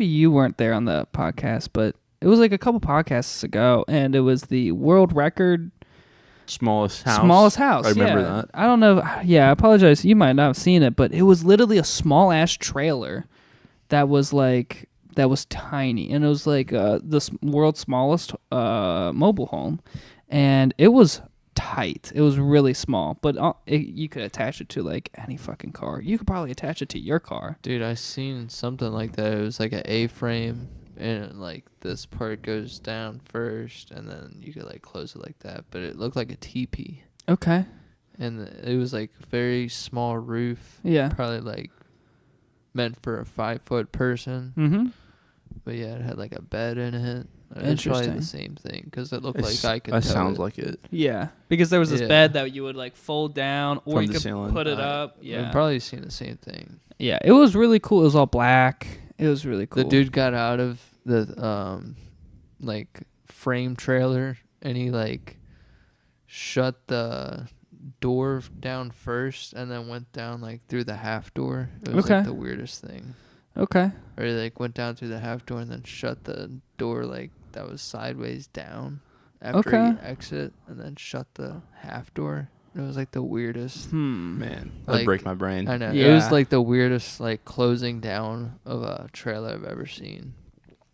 you weren't there on the podcast, but it was like a couple podcasts ago, and it was the world record smallest house. I remember that. I don't know. Yeah, I apologize. You might not have seen it, but it was literally a small ass trailer that was tiny, and it was like the world's smallest mobile home, and it was tight. It was really small, but you could attach it to like any fucking car. You could probably attach it to your car. Dude, I seen something like that. It was like an A-frame, and like this part goes down first, and then you could like close it like that. But it looked like a teepee. Okay. And it was like very small roof. Yeah. Probably like meant for a 5-foot person. Mm-hmm. But yeah, it had like a bed in it. It's Interesting. probably the same thing because it looked like I could. That sounds like it. Yeah, because there was this bed that you would like fold down, or From you the could ceiling. put it up. Yeah, I've probably seen the same thing. Yeah, it was really cool. It was all black. It was really cool. The dude got out of the like frame trailer and he like shut the door down first and then went down like through the half door. It was like the weirdest thing. Okay. Or he like went down through the half door and then shut the door like that was sideways down after he exit and then shut the half door. It was like the weirdest. Man, that'd break my brain. I know. Yeah. It was like the weirdest like closing down of a trailer I've ever seen.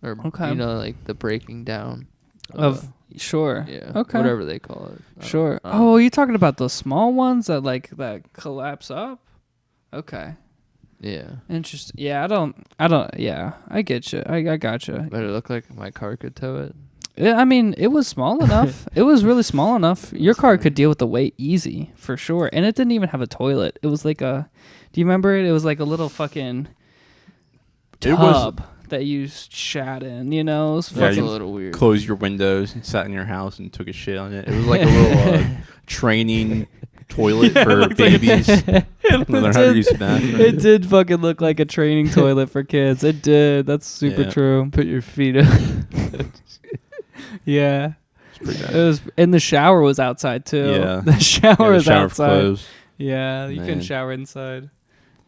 Or Okay. you know, like the breaking down Of sure. yeah. Okay. Whatever they call it. Sure. Oh, you talking about the small ones that collapse up? Okay. Yeah. Interesting. Yeah, yeah, I get you. I got you. But it looked like my car could tow it. I mean, it was small enough. It was really small enough. Your car could deal with the weight easy, for sure. And it didn't even have a toilet. It was like do you remember it? It was like a little fucking tub that you shat in, you know? It was That's you a little weird. Closed your windows and sat in your house and took a shit on it. It was like a little training toilet for babies. Learn how to use the bathroom. It did fucking look like a training toilet for kids. It did. That's super true. Put your feet up. Yeah. It's pretty bad. It was, and the shower was outside too. Yeah. The shower was outside. Closed. Yeah, you couldn't Man. shower inside.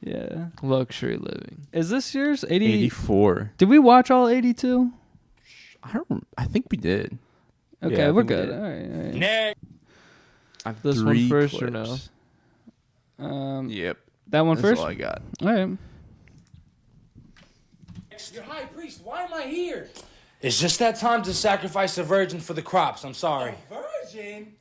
Yeah. Luxury living. Is this yours? 84. Did we watch all 82? I think we did. Okay, Yeah, I we're think we good. did. All right. Next. I have This one 3 first or clips. Yep. That one That's first? all I got. All right. Your high priest, why am I here? It's just that time to sacrifice a virgin for the crops. I'm sorry. A virgin?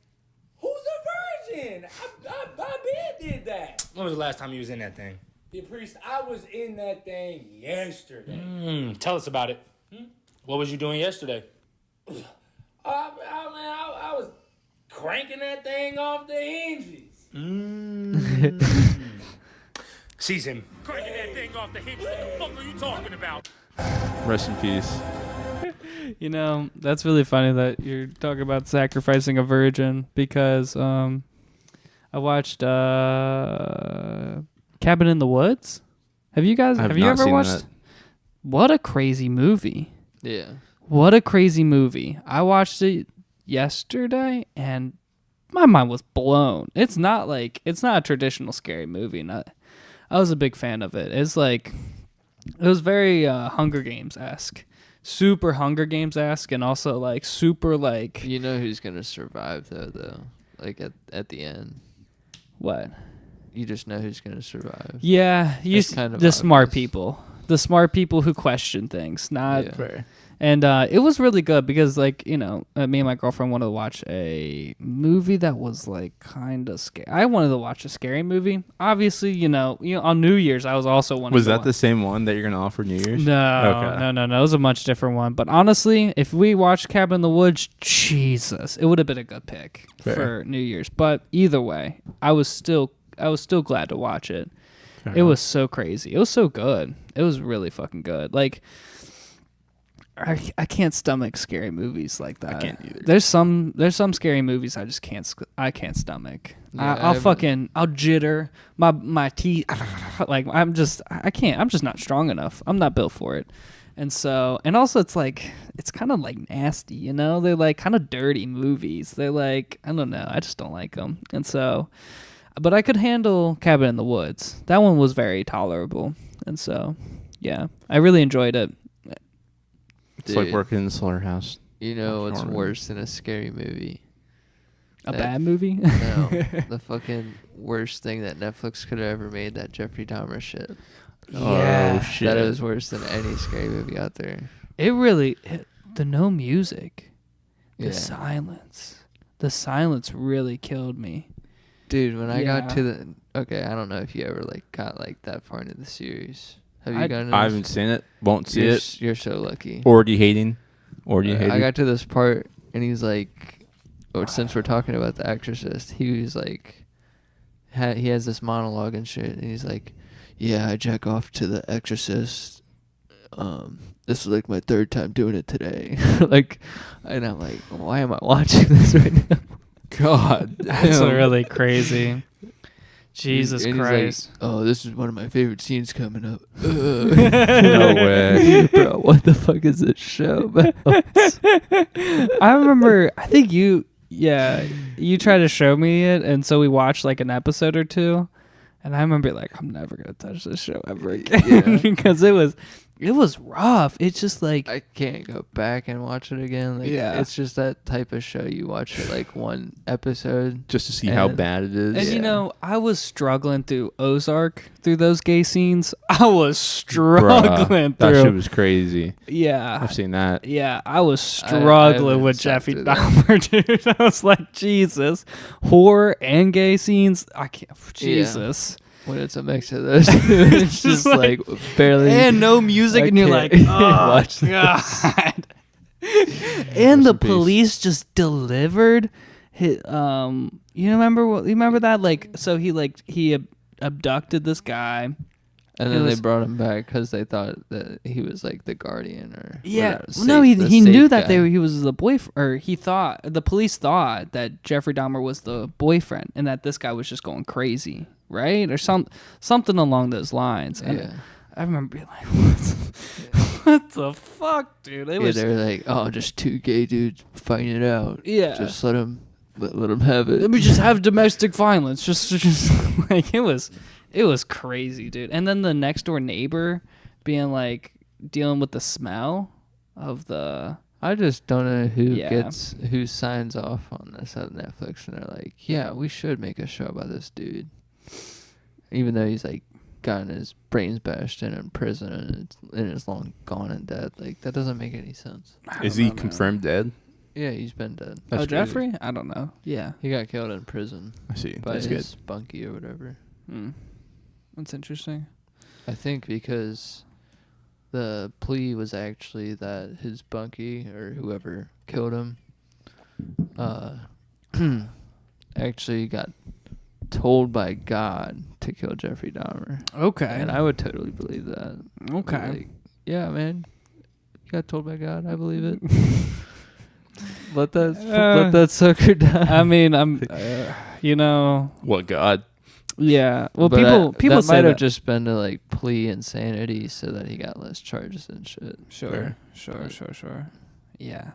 Who's a virgin? I did that. When was the last time you was in that thing? The priest, I was in that thing yesterday. Tell us about it. What was you doing yesterday? I was cranking that thing off the hinges. Seize him. Cranking that thing off the hinges. What the fuck are you talking about? Rest in peace. You know, that's really funny that you're talking about sacrificing a virgin because I watched Cabin in the Woods. Have you guys have you not ever seen watched that. What a crazy movie. Yeah. What a crazy movie. I watched it yesterday and my mind was blown. It's not a traditional scary movie. I was a big fan of it. It was very Hunger Games-esque. Super Hunger Games-esque and also like super like You know who's gonna survive though. Like at the end. what? You just know who's gonna survive. Yeah, It's kind of the smart obvious. people. The smart people who question things, not Yeah. Fair. And it was really good because, like, you know, me and my girlfriend wanted to watch a movie that was, like, kind of scary. I wanted to watch a scary movie. Obviously, you know, on New Year's, I was also wanting Was to that the same one that you're going to offer New Year's? No, Okay. no. It was a much different one. But honestly, if we watched Cabin in the Woods, Jesus, it would have been a good pick Fair. for New Year's. But either way, I was still glad to watch it. Fair It enough. was so crazy. It was so good. It was really fucking good. Like, I can't stomach scary movies like that. I can't either. There's some scary movies I just can't stomach. Yeah, I'll jitter my teeth. Like I'm just not strong enough. I'm not built for it. And also it's kind of like nasty, you know? They're like kind of dirty movies. They're like, I don't know. I just don't like them. And so, but I could handle Cabin in the Woods. That one was very tolerable. And so, yeah, I really enjoyed it. It's like Dude, working in the slaughterhouse. You know what's Horror. worse than a scary movie? A That- bad movie? No, the fucking worst thing that Netflix could have ever made, that Jeffrey Dahmer shit. Oh, shit. That is worse than any scary movie out there. The no music. The Yeah. The silence really killed me. Dude, when I got Yeah. to the... Okay, I don't know if you ever got that far into the series. Have you gotten I haven't seen it. Won't see it. You're so lucky. Already hating. Already hating. I got to this part, and he's like... Or since we're talking about The Exorcist, he was like... he has this monologue and shit, and he's like... Yeah, I jack off to The Exorcist. This is like my third time doing it today. And I'm like, why am I watching this right now? God. That's Damn. really crazy. Jesus And he's like, Christ. oh, this is one of my favorite scenes coming up. No way. Bro, what the fuck is this show about? I remember, I think you tried to show me it, and so we watched like an episode or two, and I remember like, I'm never going to touch this show ever again. Yeah. Because it it was rough. It's just like I can't go back and watch it again. Like, Yeah. it's just that type of show you watch it like one episode. Just to see how bad it is. And you know, I was struggling through Ozark through those gay scenes. I was struggling That through. shit was crazy. Yeah. I've seen that. Yeah, I was struggling haven't with sat Jeffrey through that. Dahmer, dude. I was like, Jesus. Horror and gay scenes. I can't. Jesus. When it's a mix of those, it's just like barely. And no music, I and you're like, can't oh, watch this. God. And the in peace. police just delivered. You remember that? Like, so he abducted this guy. And It then they was- brought him back because they thought that he was like the guardian or Yeah, whatever, no, the he safe knew that guy. he was the boyfriend, or the police thought that Jeffrey Dahmer was the boyfriend, and that this guy was just going crazy, right, or something along those lines. And Yeah. I remember being like, what the fuck, dude? It was They were like, oh, just two gay dudes fighting it out. Yeah. Just let him have it. Let me just have domestic violence. Just like it was crazy, dude. And then the next door neighbor being like dealing with the smell of the. I just don't know Yeah. who signs off on this at Netflix, and they're like, yeah, we should make a show about this dude, even though he's like gotten his brains bashed in prison and is long gone and dead. Like, that doesn't make any sense. Is he confirmed dead? Yeah, he's been dead. That's crazy. Jeffrey? I don't know. Yeah. He got killed in prison I see. by That's good. his bunkie or whatever. That's interesting. I think because the plea was actually that his bunkie or whoever killed him actually got told by God to kill Jeffrey Dahmer. Okay. And I would totally believe that. Okay. Like, yeah, man. You got told by God. I believe it. let that sucker die. I mean, I'm, What God? yeah. Well, But people that say might that. have just been to like plea insanity so that he got less charges and shit. Sure. Yeah,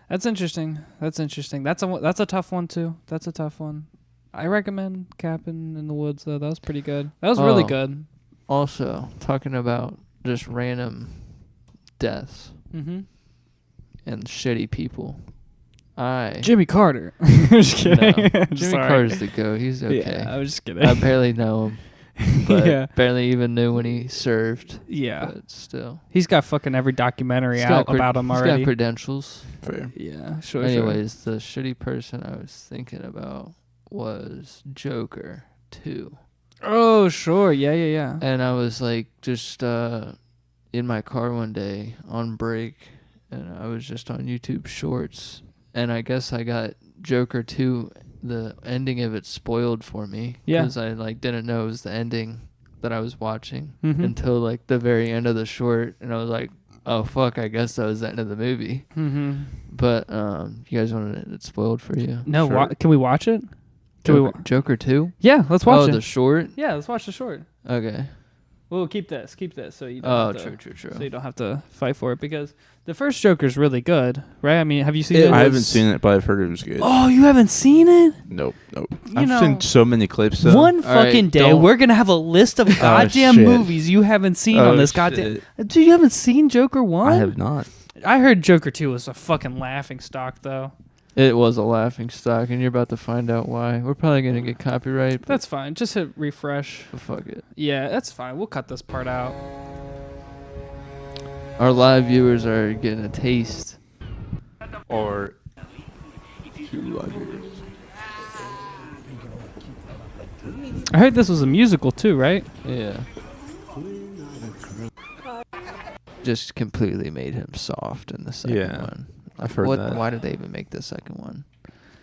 that's interesting. That's a tough one too. That's a tough one. I recommend Cabin in the Woods though. That was pretty good. That was really good. Also, talking about just random deaths Mm-hmm. and shitty people. Jimmy Carter. I'm just kidding. No, I'm Jimmy sorry. Carter's the goat. He's okay. Yeah, I was just kidding. I barely know him, but Yeah. barely even knew when he served. Yeah, But still, he's got fucking every documentary He's out got about him He's already. got credentials. Fair. Yeah, sure. Anyways, the shitty person I was thinking about was Joker 2. Oh, sure. Yeah. And I was like just in my car one day on break, and I was just on YouTube Shorts, and I guess I got Joker 2, the ending of it spoiled for me. Yeah. Because I like didn't know it was the ending that I was watching Mhm. until like the very end of the short, and I was like, oh fuck, I guess that was the end of the movie. Mm-hmm. But you guys wanted it spoiled for you? No, Sure. can we watch it? Can we Joker 2? Yeah, let's watch Oh, it. the short? Yeah, let's watch the short. Okay. We'll keep this, so you don't Oh, have to, true. so you don't have to fight for it, because the first Joker's really good, right? I mean, have you seen It it? I haven't seen it, but I've heard it was good. Oh, you haven't seen it? Nope. You I've know, seen so many clips. Though. One All right, fucking day, don't- we're gonna have a list of goddamn shit. movies you haven't seen Oh, on this shit. goddamn. Dude, you haven't seen Joker 1? I have not. I heard Joker 2 was a fucking laughing stock, though. It was a laughing stock, and you're about to find out why. We're probably going to get copyright, but That's fine. Just hit refresh. fuck it. Yeah, that's fine. We'll cut this part out. Our live viewers are getting a taste. Or I heard this was a musical too, right? Yeah. Just completely made him soft in the second Yeah, one. I've heard that. Why did they even make the second one?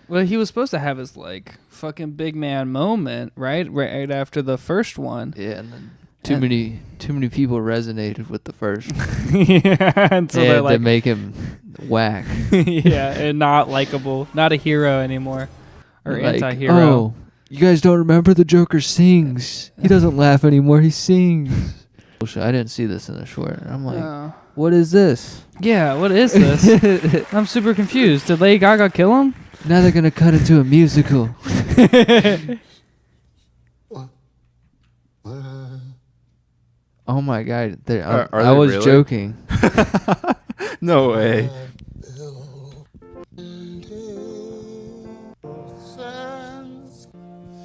Well, he was supposed to have his like fucking big man moment, right? Right after the first one. Yeah, and then And- too many people resonated with the first. Yeah, and so and they're to like, make him whack. yeah, and not likable, not a hero anymore, or Like, anti-hero. Oh, you guys don't remember the Joker sings? He doesn't laugh anymore. He sings. Bullshit, I didn't see this in the short. I'm like, what is this? Yeah, what is this? I'm super confused. Did Lady Gaga kill him? Now they're gonna cut into a musical. Oh my god, Are I they was really? joking. No way.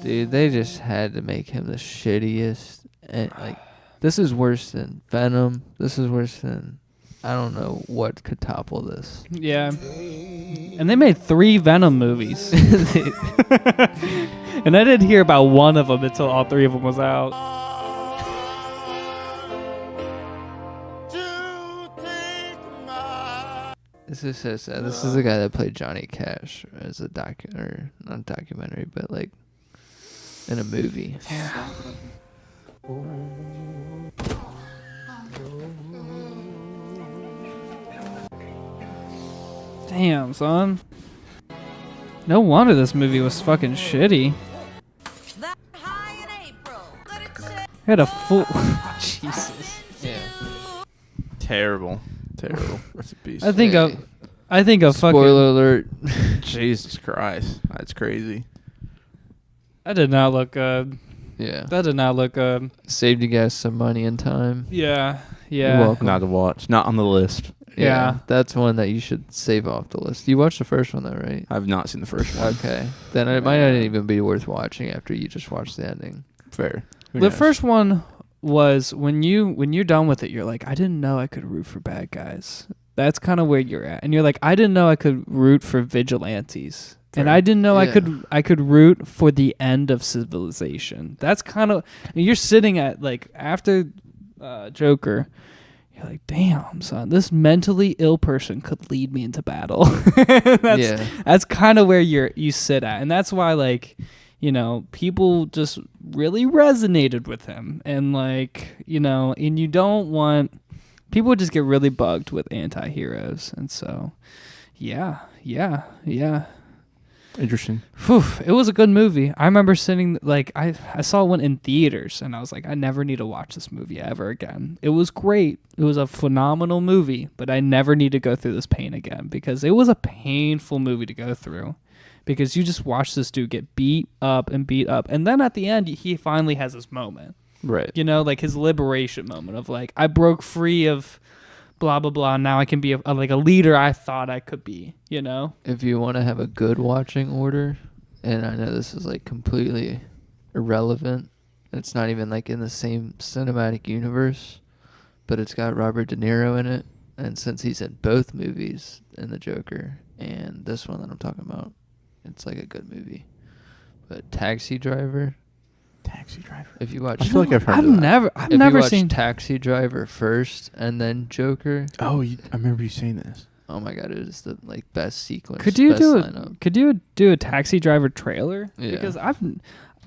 Dude, they just had to make him the shittiest. And like, this is worse than Venom. This is worse than, I don't know what could topple this. Yeah. And they made 3 Venom movies. And I didn't hear about one of them until all 3 of them was out. This is so sad. This is the guy that played Johnny Cash as a not documentary, but like in a movie. Yeah. Damn, son. No wonder this movie was fucking shitty. Had a full. Jesus. Yeah. Terrible. Rest in peace. I think of fucking. Spoiler alert. Jesus Christ. That's crazy. That did not look good. Yeah. That did not look good. Saved you guys some money and time. Yeah. You're Yeah. welcome. Not to watch. Not on the list. Yeah. That's one that you should save off the list. You watched the first one though, right? I've not seen the first one. Okay. Then it might not even be worth watching after you just watch the ending. Fair. Who The knows? first one was when you're done with it, you're like, I didn't know I could root for bad guys. That's kind of where you're at, and you're like, I didn't know I could root for vigilantes, and I didn't know Yeah. I could root for the end of civilization. That's kind of you're sitting at like after Joker. You're like, damn, son, this mentally ill person could lead me into battle. That's kind of where you sit at, and that's why like. You know, people just really resonated with him. And, like, you know, and you don't want... People just get really bugged with anti-heroes. And so, yeah. Interesting. Whew, it was a good movie. I remember sitting... Like, I saw one in theaters, and I was like, I never need to watch this movie ever again. It was great. It was a phenomenal movie, but I never need to go through this pain again. Because it was a painful movie to go through. Because you just watch this dude get beat up. And then at the end, he finally has his moment. Right. You know, like his liberation moment of like, I broke free of blah, blah, blah. Now I can be like a leader I thought I could be, you know? If you want to have a good watching order, and I know this is like completely irrelevant, it's not even like in the same cinematic universe, but it's got Robert De Niro in it. And since he's in both movies, in The Joker and this one that I'm talking about, it's like a good movie. But Taxi Driver. If you watch, I feel like I've heard of that. I've never watch seen Taxi Driver first and then Joker. Oh, I remember you saying this. Oh my god, it is the like best sequence. Could you best do lineup. Could you do a Taxi Driver trailer? Yeah. Because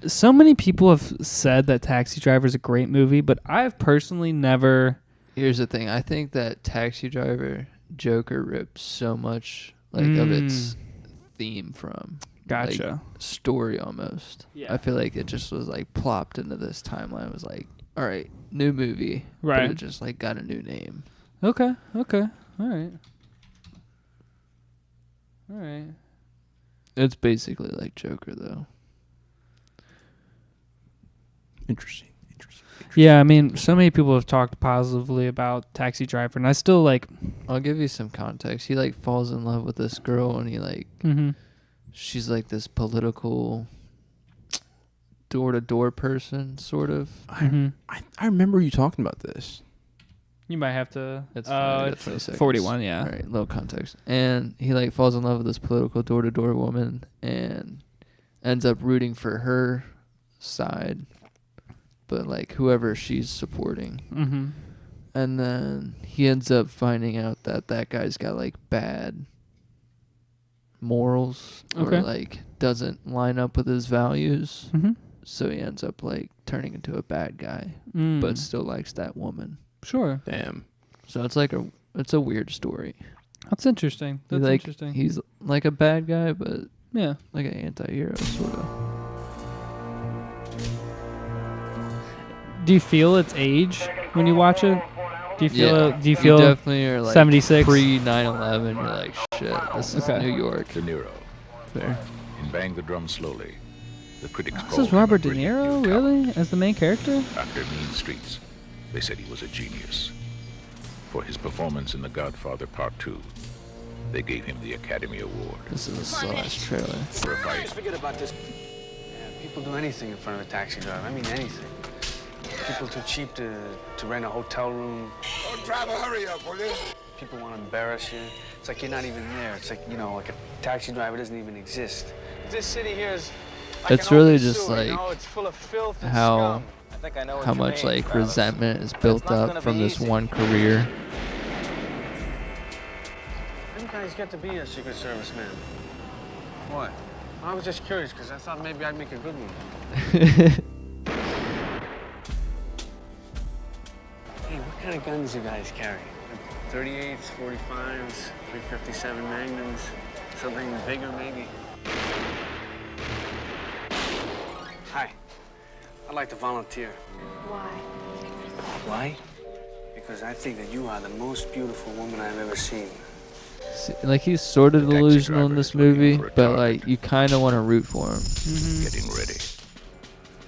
so many people have said that Taxi Driver is a great movie, but I've personally never. Here's the thing. I think that Taxi Driver Joker ripped so much of its theme from Gotcha. like, story almost. Yeah. I feel like it just was like plopped into this timeline. It was like, all right, new movie, Right. But it just like got a new name. Okay. All right. It's basically like Joker though. Interesting. Yeah, I mean, so many people have talked positively about Taxi Driver, and I still like. I'll give you some context. He like falls in love with this girl, and he like she's like this political door-to-door person, sort of. I remember you talking about this. You might have to. It's It's 41. Yeah. All right, little context. And he like falls in love with this political door-to-door woman, and ends up rooting for her side, but like whoever she's supporting. Mm-hmm. And then he ends up finding out that that guy's got like bad morals, Okay. or like doesn't line up with his values. Mm-hmm. So he ends up like turning into a bad guy, but still likes that woman. Sure. Damn. So it's like it's a weird story. That's interesting. That's like, interesting. He's like a bad guy, but Yeah. like an anti-hero sort of. Do you feel its age when you watch it? Do you feel? Yeah. Do you feel? definitely are like 76? pre 9/11? You're like, shit, this is Okay. New York. De Niro Fair. in Bang the Drum Slowly. The critics This called is him a Robert De brilliant Niro, new really, talent. as the main character? After Mean Streets, They said he was a genius. For his performance in The Godfather Part 2, they gave him the Academy Award. This is the last trailer. Forget about this. Yeah, people do anything in front of a taxi driver. I mean, anything. People too cheap to rent a hotel room. Oh, driver, hurry up, will you? People want to embarrass you. It's like you're not even there. It's like, you know, like a taxi driver doesn't even exist. This city here is like It's an really open just sewer, like you know? It's full of filth and how scum. I think I know what how you much mean, like fellas. resentment is built It's not up gonna from be this easy. one career. You guys get to be a Secret Service man. What? I was just curious because I thought maybe I'd make a good one. Hey, what kind of guns you guys carry? 38s, 45s, 357 Magnums, something bigger maybe? Hi, I'd like to volunteer. Why? Why? Because I think that you are the most beautiful woman I've ever seen. See, like he's sort of The taxi delusional in driver this is looking movie, for a but target. like you kind of want to root for him. Getting ready.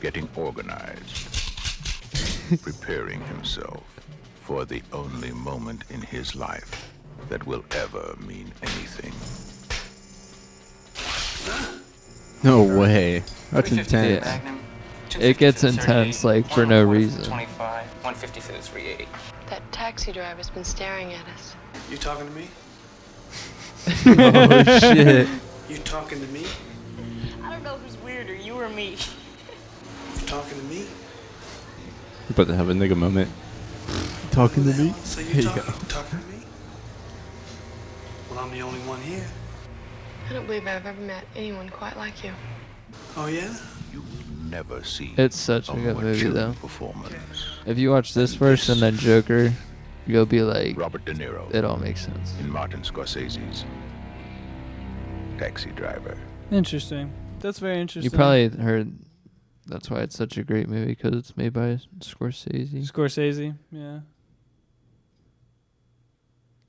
Getting organized. Preparing himself for the only moment in his life that will ever mean anything. No way. That's 350 for the intense. Magnum, It 250 gets for the intense 38, like for no 140 for the reason. 25, 150 for the 38. That taxi driver's been staring at us. You talking to me? Oh shit. You talking to me? I don't know who's weirder, you or me. You talking to me? You're about to have a nigga moment. Talking to me? So Here you you go. talking to me? Well, I'm the only one here. I don't believe I've ever met anyone quite like you. Oh, yeah? You will never see It's such a good more movie chilling though. performance. If you watch this first and then Joker, you'll be like, Robert De Niro it all makes sense. in Martin Scorsese's Taxi Driver. Interesting. That's very interesting. You probably heard that's why it's such a great movie because it's made by Scorsese. Scorsese. Yeah.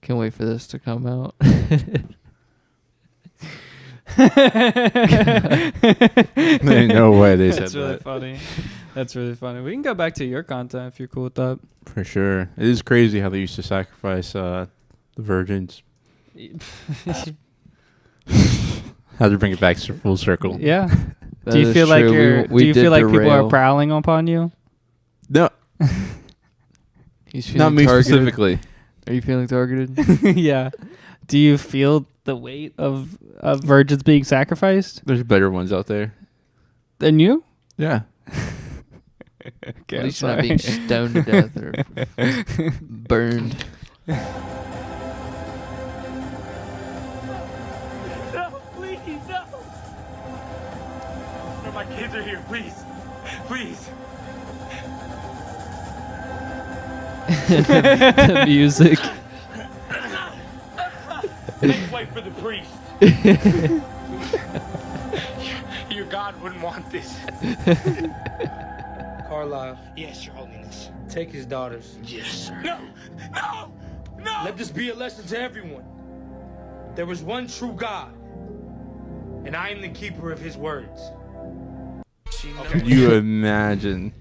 Can't wait for this to come out. Ain't no way they said That's really that. funny. That's really funny. We can go back to your content if you're cool with that. For sure. It is crazy how they used to sacrifice the virgins. How to bring it back to full circle. Yeah. That Do you is feel like true. you're? We Do you did feel like people are derail. prowling upon you? No, He's feeling not me targeted. specifically. Are you feeling targeted? Yeah. Do you feel the weight of virgins being sacrificed There's better ones out there. than you? Yeah. Okay, At I'm least you're not sorry. being stoned to death or burned. No, please, no. No, my kids are here, please. Please. The music. Please wait for the priest. Your God wouldn't want this. Carlisle. Yes, Your Holiness. Take his daughters. Yes, sir. No! No! No! Let this be a lesson to everyone. There is one true God, and I am the keeper of his words. Could you imagine?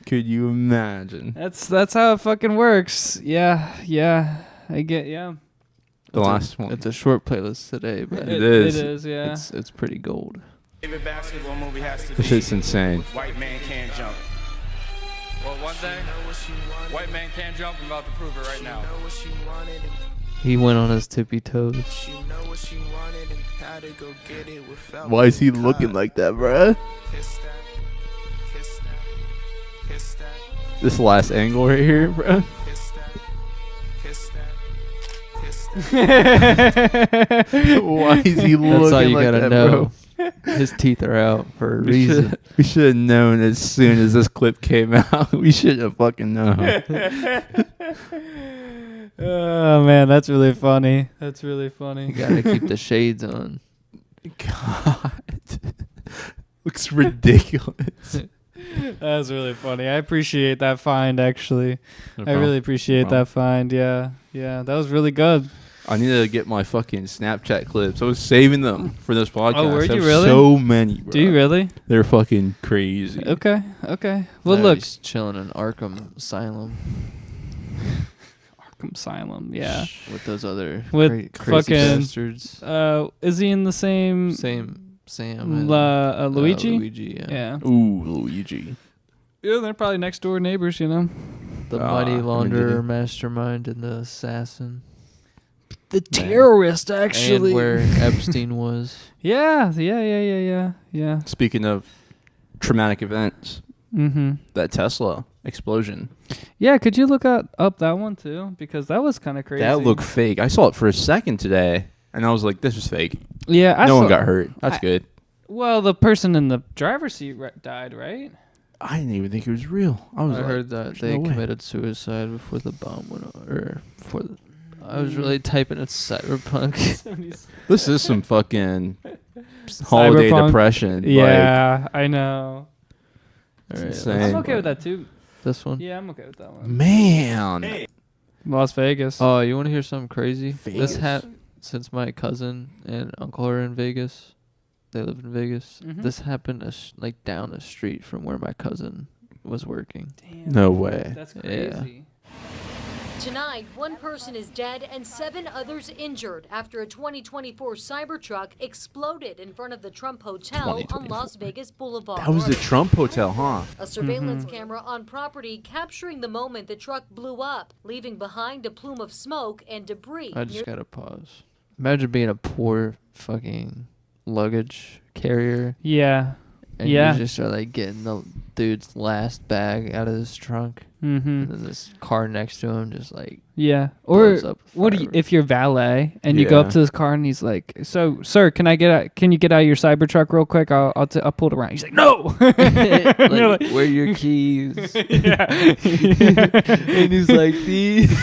Could you imagine? That's how it fucking works. Yeah. I get. Yeah. The last one. It's a short playlist today, but It is. It is. Yeah. it's pretty gold. Favorite basketball movie has to be This shit's insane. White Man Can't Jump. Well, one day, White Man Can't Jump. I'm about to prove it right now. He went on his tippy toes. Why is he looking like that, bruh? This last angle right here, bruh. Why is he looking That's all you like gotta that, know. bro? His teeth are out for a reason. We should have known as soon as this clip came out. We should have fucking known. Oh man, that's really funny. That's really You funny. gotta keep the shades on. God. Looks ridiculous. That's really funny. I appreciate that find. Actually, No I really appreciate problem. that find. Yeah. That was really good. I need to get my fucking Snapchat clips. I was saving them for this podcast. Oh, were I you have really? So many, bro. Do you really? They're fucking crazy. Okay. Well, No, look. he's chilling in Arkham Asylum. Arkham Asylum, yeah. With those other With crazy fucking bastards. Is he in the same Same Sam and Luigi? Luigi, yeah. Ooh, Luigi. Yeah, they're probably next door neighbors, you know. The Ah, money I mean, launderer mastermind and the assassin. The terrorist, actually. And where Epstein was. Yeah. Speaking of traumatic events, Mm-hmm. that Tesla explosion. Yeah, could you look up that one too? Because that was kind of crazy. That looked fake. I saw it for a second today, and I was like, this is fake. Yeah, no one got hurt. That's good. Well, the person in the driver's seat died, right? I didn't even think it was real. I heard that they committed suicide before the bomb went off. Or before the... I was really typing at Cyberpunk. This is some fucking holiday depression. Yeah, I know. All right, I'm okay with that too. This one? Yeah, I'm okay with that one. Man. Las Vegas. Oh, you want to hear something crazy? Vegas. Since my cousin and uncle are in Vegas, they live in Vegas. Mhm. This happened like down the street from where my cousin was working. Damn. No way. That's crazy. Yeah. Tonight, one person is dead and 7 others injured after a 2024 Cybertruck exploded in front of the Trump Hotel on Las Vegas Boulevard. That was the Trump Hotel, huh? A surveillance camera on property capturing the moment the truck blew up, leaving behind a plume of smoke and debris. I just gotta pause. Imagine being a poor fucking luggage carrier. Yeah. And Yeah. you just are like getting the dude's last bag out of his trunk. Mm-hmm. And then this car next to him just like Yeah. Or blows up with what do you, fireworks. if you're valet and you go up Yeah. to this car and he's like, "So, sir, can you get out of your Cybertruck real quick? I'll pull it around." He's like, "No." like, You're like- where are your keys? Yeah. And he's like, "These."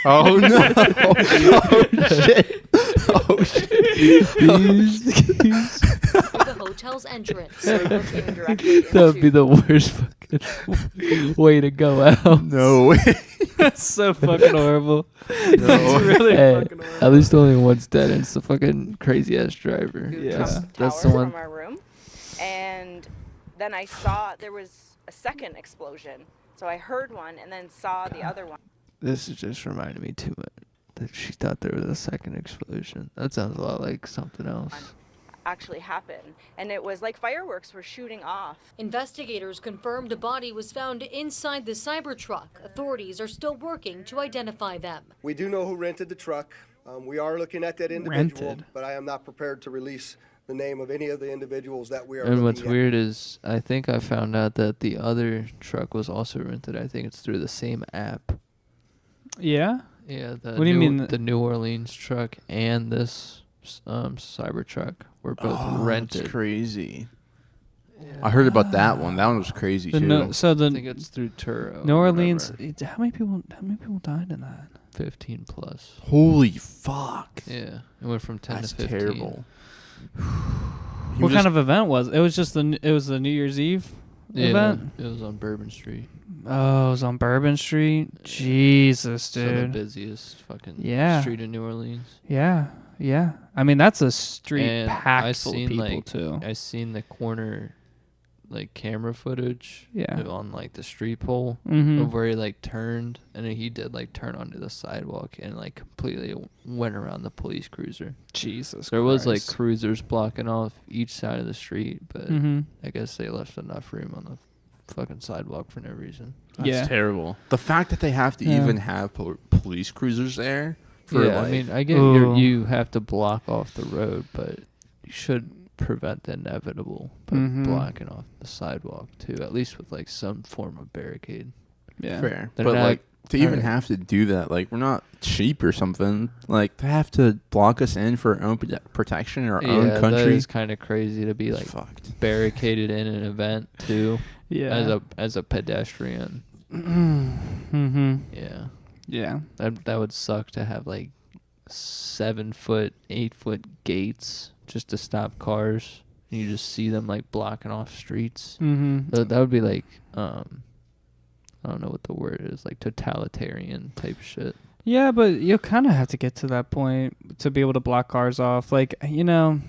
Oh, no. Oh, shit. Oh, shit. The hotel's entrance. That would be the worst fucking way to go out. No way. That's so fucking horrible. No. That's really Hey, fucking horrible. at least only one's dead, and it's the fucking crazy ass driver. Yeah. That's the tower one. from our room, and then I saw there was a second explosion. So I heard one and then saw the other one. This is just reminding me too much that she thought there was a second explosion. That sounds a lot like something else. Actually happened, and it was like fireworks were shooting off. Investigators confirmed a body was found inside the Cybertruck. Authorities are still working to identify them. We do know who rented the truck. We are looking at that individual, Rented. but I am not prepared to release the name of any of the individuals that we are And looking what's at. weird is I think I found out that the other truck was also rented. I think it's through the same app. Yeah. Yeah. The What do you mean? The New Orleans truck and this Cybertruck were both rented. That's crazy. I heard about that one. That one was crazy too. I think it's through Turo. New or Orleans. whatever. How many people died in that? 15 plus. Holy fuck. Yeah, it went from 10 That's to 15. terrible. What kind of event was it? Was just the New Year's Eve event. It was on Bourbon Street. Oh, it was on Bourbon Street. Jesus, So the dude. busiest fucking Yeah. street in New Orleans. Yeah. I mean, that's a street And packed I full of seen people too. I seen the corner, like camera footage. Yeah. On like the street pole Mhm. of where he like turned, and then he did like turn onto the sidewalk and like completely went around the police cruiser. Jesus. There was like Christ. cruisers blocking off each side of the street, but Mhm. I guess they left enough room on the fucking sidewalk for no reason. That's terrible. The fact that they have to Yeah. even have police cruisers there for Yeah, like, I mean, I get Ooh. you have to block off the road, but you should prevent the inevitable by Mhm. blocking off the sidewalk too, at least with like some form of barricade. Yeah. fair. They're But not- like to even alright. have to do that, like we're not cheap or something. Like to have to block us in for our own protection in our own That country. is kind of crazy to be It's like fucked. barricaded in an event too. Yeah. As a pedestrian. Mm-hmm. Yeah. Yeah. That would suck to have like 7 foot, 8 foot gates just to stop cars. And you just see them like blocking off streets. Mm-hmm. That would be like I don't know what the word is, like totalitarian type shit. Yeah, but you kind of have to get to that point to be able to block cars off. Like, you know,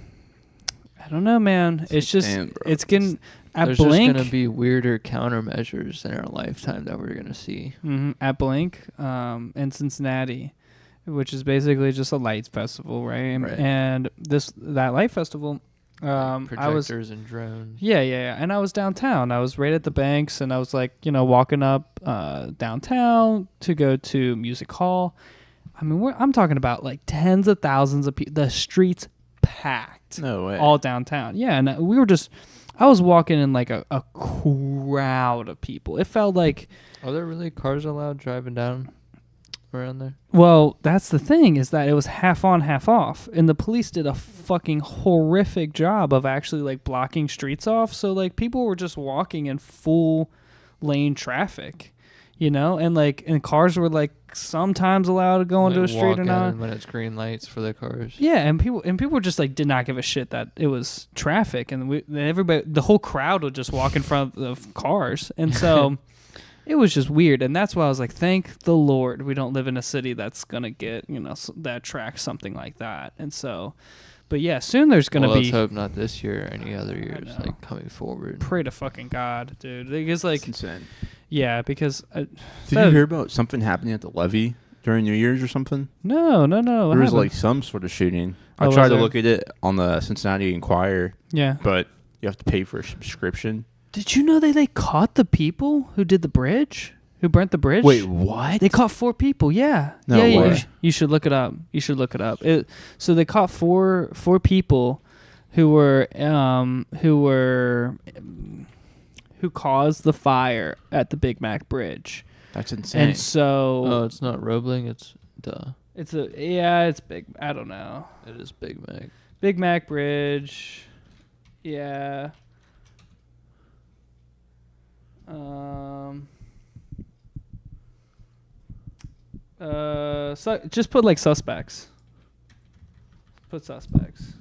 I don't know, man. It's just, it's getting, There's just going to be weirder countermeasures in our lifetime that we're going to see. At Blink in Cincinnati, which is basically just a lights festival, right? And that light festival, projectors and drones. Yeah. And I was downtown. I was right at the banks, and I was like, you know, walking up downtown to go to Music Hall. I mean, I'm talking about like tens of thousands of people. The streets packed. No way. All downtown. Yeah, and we were just. I was walking in like a crowd of people. It felt like. Are there really cars allowed driving down around there? Well, that's the thing, is that it was half on, half off, and the police did a fucking horrific job of actually like blocking streets off. So like people were just walking in full lane traffic, you know, and cars were like sometimes allowed to go into a street or not when it's green lights for the cars. Yeah, and people just like did not give a shit that it was traffic, and everybody, the whole crowd would just walk in front of cars, and so. It was just weird, and that's why I was like, thank the Lord we don't live in a city that's going to get, you know, that tracks something like that. And so, but yeah, soon there's going to be... Let's hope not this year or any other years, like, coming forward. Pray to fucking God, dude. Because, like... It's insane. Yeah, because... Did you hear about something happening at the levee during New Year's or something? No. There was, like, some sort of shooting. I tried to look at it on the Cincinnati Enquirer. Yeah. But you have to pay for a subscription. Did you know they caught the people who did the bridge? Who burnt the bridge? Wait, what? They caught 4 people, yeah. No way. You should look it up. So they caught four people who caused the fire at the Big Mac Bridge. That's insane. And so... Oh, it's not Roebling, it's duh. It's big. I don't know. It is Big Mac. Big Mac Bridge. Yeah. Just put like suspects. Put suspects.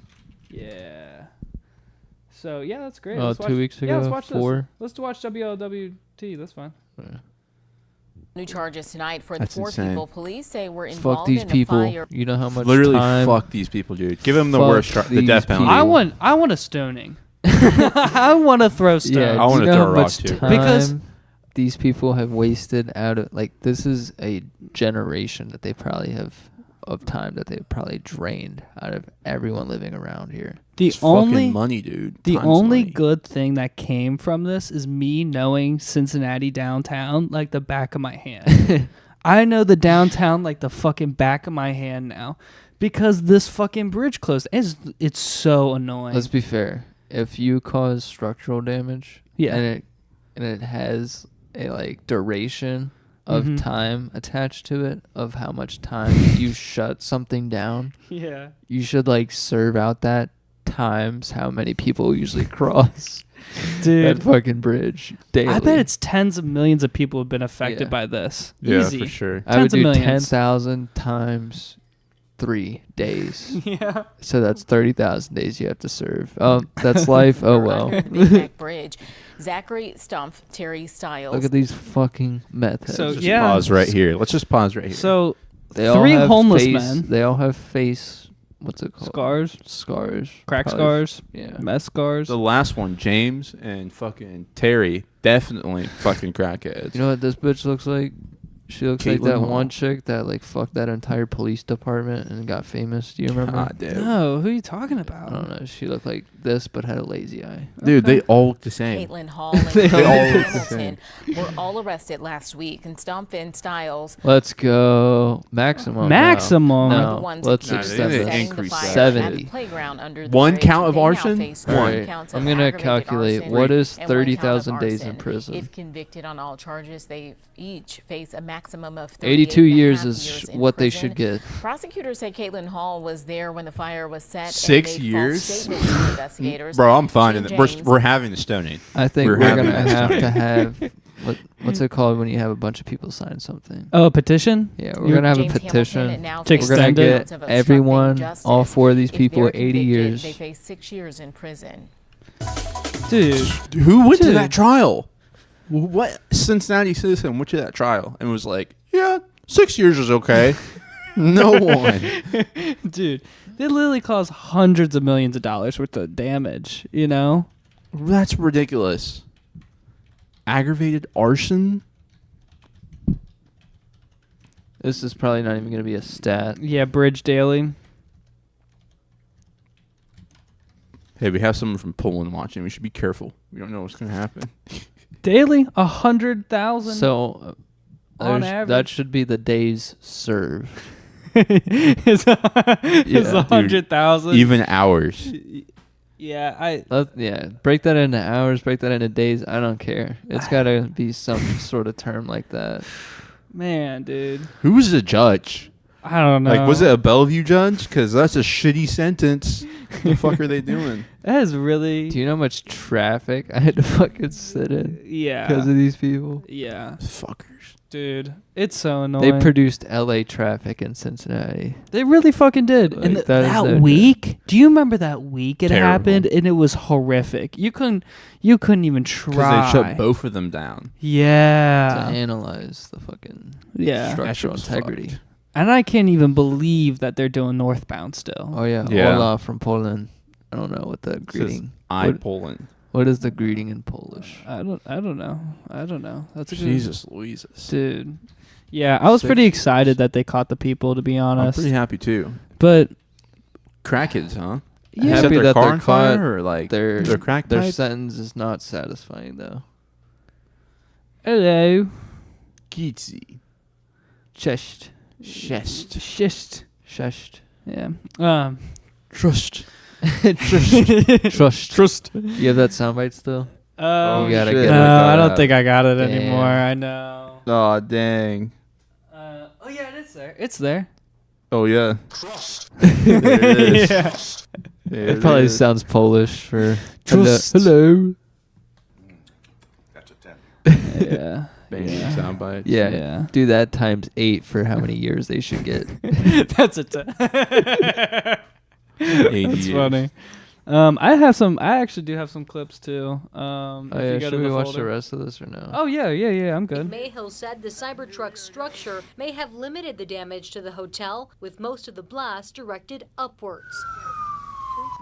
Yeah. So yeah, that's great. Oh, 2 weeks ago. Yeah, let's watch 4. this. Let's watch WLWT. That's fine. Yeah. New charges tonight for the That's 4 insane. people police say were Fuck involved these in people. the fire. You know how much Literally time... fuck these people, dude. Give them the worst, the death penalty. I want a stoning. I want to throw stones. Yeah, I want to know throw how a rock much too. time Because these people have wasted out of, like, this is a generation that they probably have of time that they probably drained out of everyone living around here. The only fucking money, dude. The Time's only money. good thing that came from this is me knowing Cincinnati downtown like the back of my hand. I know the downtown like the fucking back of my hand now because this fucking bridge closed. It's so annoying. Let's be fair. If you cause structural damage, Yeah. and it has a like duration of time attached to it of how much time you shut something down, Yeah. you should like serve out that times how many people usually cross Dude, that fucking bridge daily. I bet it's tens of millions of people have been affected Yeah. by this. Yeah, Easy. for sure. I would Tens of do millions. 10,000 times 3 days. Yeah. So that's 30,000 days you have to serve. Oh, that's life. Oh well. Under the Big Mac Bridge. Zachary Stumpf, Terry Stiles. Look at these fucking meth heads. So Just yeah. pause right here. Let's just pause right here. So They all 3 have homeless face, men. They all have face. What's it called? Scars, Scars. crack Probably scars, Yeah. mess scars. the last one, James and fucking Terry, definitely fucking crackheads. You know what this bitch looks like? She looks like Caitlin that Hall. one chick that like fucked that entire police department and got famous. Do you remember? God, dude. No, who are you talking I about? don't know. She looked like this but had a lazy eye. Dude, they all look the same. Caitlin Hall and They all look the Hamilton were all arrested last week, and Stumpf and Stiles Let's go maximum. Maximum. are the No, ones let's accused Nah, of they extend setting it. the increase fire that. at the 70. playground under the One bridge. count of They now arson? face All 4 right. counts I'm of gonna aggravated calculate arson what is and 1 count of 30,000 days in arson. prison. If convicted on all charges, they each face a maximum of 82 years 38.5 is years in what they prison. should get. Prosecutors say Caitlin Hall was there when the fire was set. 6 and made years? false statements to investigators. Bro, I'm fine. Jane in it. James- We're having the stoning. I think We're we're having gonna this have stoning. to have what's it called when you have a bunch of people sign something? Oh, a petition? Yeah, we're gonna have James a petition. Hamilton now To faces We're gonna extend two it. counts get of obstructing everyone, justice. all 4 of these If people, they're 80 convicted, years. They face 6 years in prison. Dude. Who went to Dude. that trial? What Cincinnati citizen went to that trial and was like, yeah, 6 years is okay. No one. Dude, they literally caused hundreds of millions of dollars worth of damage, you know? That's ridiculous. Aggravated arson? This is probably not even going to be a stat. Yeah, Bridge Daily. Hey, we have someone from Poland watching. We should be careful. We don't know what's going to happen. Daily? 100,000? So on average. that should be the days served. It's 100,000. Even hours. Yeah, break that into hours, break that into days. I don't care. It's got to be some sort of term like that. Man, dude. Who was the judge? I don't know. Like, was it a Bellevue judge? Because that's a shitty sentence. What the fuck are they doing? That is really... Do you know how much traffic I had to fucking sit in? Yeah. Because of these people? Yeah. Fuckers. Dude, it's so annoying. They produced LA traffic in Cincinnati. They really fucking did. Like, and that week, do you remember that week it happened? And it was horrific. You couldn't even try. Because they shut both of them down. Yeah. To analyze the fucking Yeah. structural integrity. Fucked. And I can't even believe that they're doing northbound still. Oh, yeah. Yeah. Hola from Poland. I don't know what the greeting. Poland. What is the greeting in Polish? I don't know. That's a good... Jesus Louises. Dude. Yeah, I was pretty excited that they caught the people, to be honest. I'm pretty happy too. But crackheads, huh? Yeah. Set Happy their that car they're on fire caught. or like Their crack Their pipe? sentence is not satisfying though. hello. Geetsy. Chest. Shist. Yeah. Trust. Trust. You have that soundbite still? Oh, you gotta shit. get it. No, I don't think I got it Damn. anymore. I know. Oh, dang. Oh, yeah, it's there. It's there. Oh, yeah. Yeah. It probably sounds Polish for Trust. hello. That's a 10. Yeah. Banging soundbite. Yeah. Yeah. Do that times 8 for how many years they should get. That's a 10. That's funny. I actually do have some clips too. Should we watch the rest of this or no? Oh yeah. I'm good. Mayhill said the Cybertruck's structure may have limited the damage to the hotel, with most of the blast directed upwards.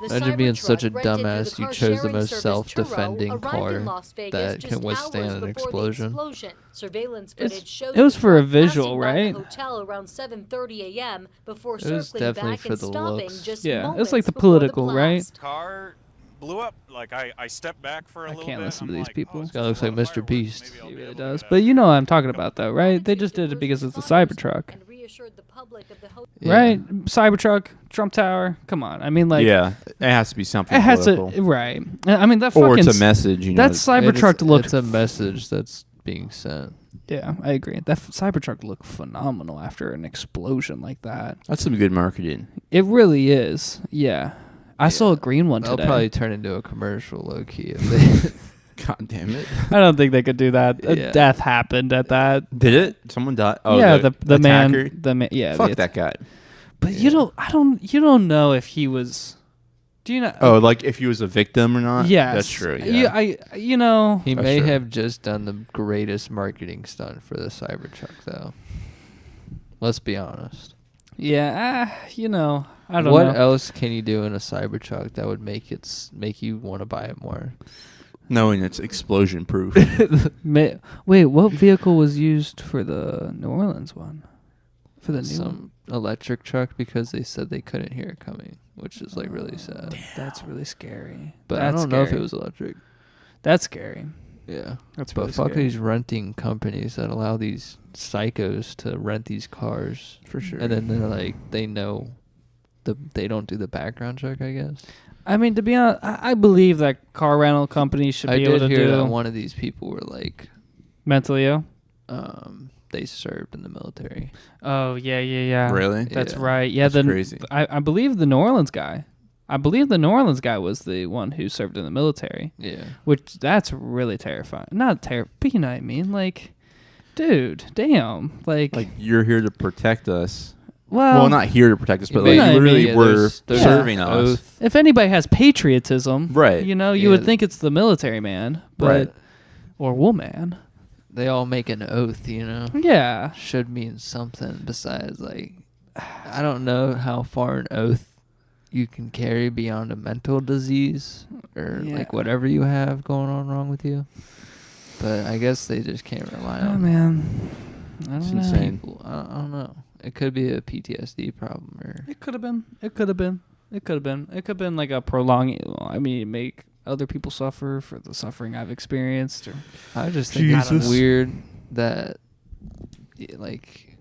The Imagine being such a Cybertruck, rented through dumbass. the You car chose the sharing most service self-defending Turo, arrived car in Las Vegas that just can withstand hours an before the explosion. explosion. Surveillance footage shows It was the for a truck visual, passing by right? the hotel around 7:30 a.m. before It was circling definitely back for and the stopping looks. just Yeah, moments it's like the before political, right? blast. Car blew up. Like I stepped back for a I little can't bit. listen and to I'm these like, people. oh, This guy looks like Mr. Beast. He really does. But you know what I'm talking about, though, right? They just did it because it's a Cybertruck, And reassured the public of the Yeah. right? Cybertruck, Trump Tower. Come on. I mean, like, yeah, it has to be something it has political. to, right? I mean, that Or fucking. it's a message, you know. That Cybertruck looked. It's a message that's being sent. Yeah, I agree. That Cybertruck looked phenomenal after an explosion like that. That's some good marketing. It really is. Yeah. I saw a green one They'll today. probably turn into a commercial, low key. If they God damn it. I don't think they could do that. A Yeah. death happened at that. Did it? Someone died? Oh, yeah, the man. attacker? The man. Yeah. Fuck the- that guy. But you don't know if he was. Do you know? Oh, like if he was a victim or not? Yes. That's true. Yeah. You know. He That's may true. have just done the greatest marketing stunt for the Cybertruck, though. Let's be honest. Yeah. You know. I don't What know. else can you do in a Cybertruck that would make you want to buy it more? Knowing it's explosion proof. Wait, what vehicle was used for the New Orleans one? For the new one? Some electric truck, because they said they couldn't hear it coming, which is like really sad. That's really scary. But That's I don't know if it scary. was electric. That's scary. Yeah. That's But really fuck scary. these renting companies that allow these psychos to rent these cars. For sure. And then they're like, they know they don't do the background check, I guess. I mean, to be honest, I believe that car rental companies should I be able did to hear do that one of these people were like, mentally ill. they served in the military. Oh yeah. Really? That's Yeah. right. Yeah, That's crazy. I believe the New Orleans guy. I believe the New Orleans guy was the one who served in the military. Yeah. Which that's really terrifying. Not terrifying, but you know what I mean. Like, dude, damn. Like you're here to protect us. well, not here to protect us, but you like know what I you really mean. were there's serving an us. oath. if anybody has patriotism, Right. You know, you Yeah. would think it's the military man, but Right. or woman. they all make an oath, you know? Yeah. Should mean something besides, like, I don't know how far an oath you can carry beyond a mental disease or, like, whatever you have going on wrong with you. But I guess they just can't rely on man. I don't know. insane people. I don't know. It could be a PTSD problem, or It could have been. It could have been. It could have been. It could have been like a prolonging. I mean, make other people suffer for the suffering I've experienced. Or I just think it's weird that, like,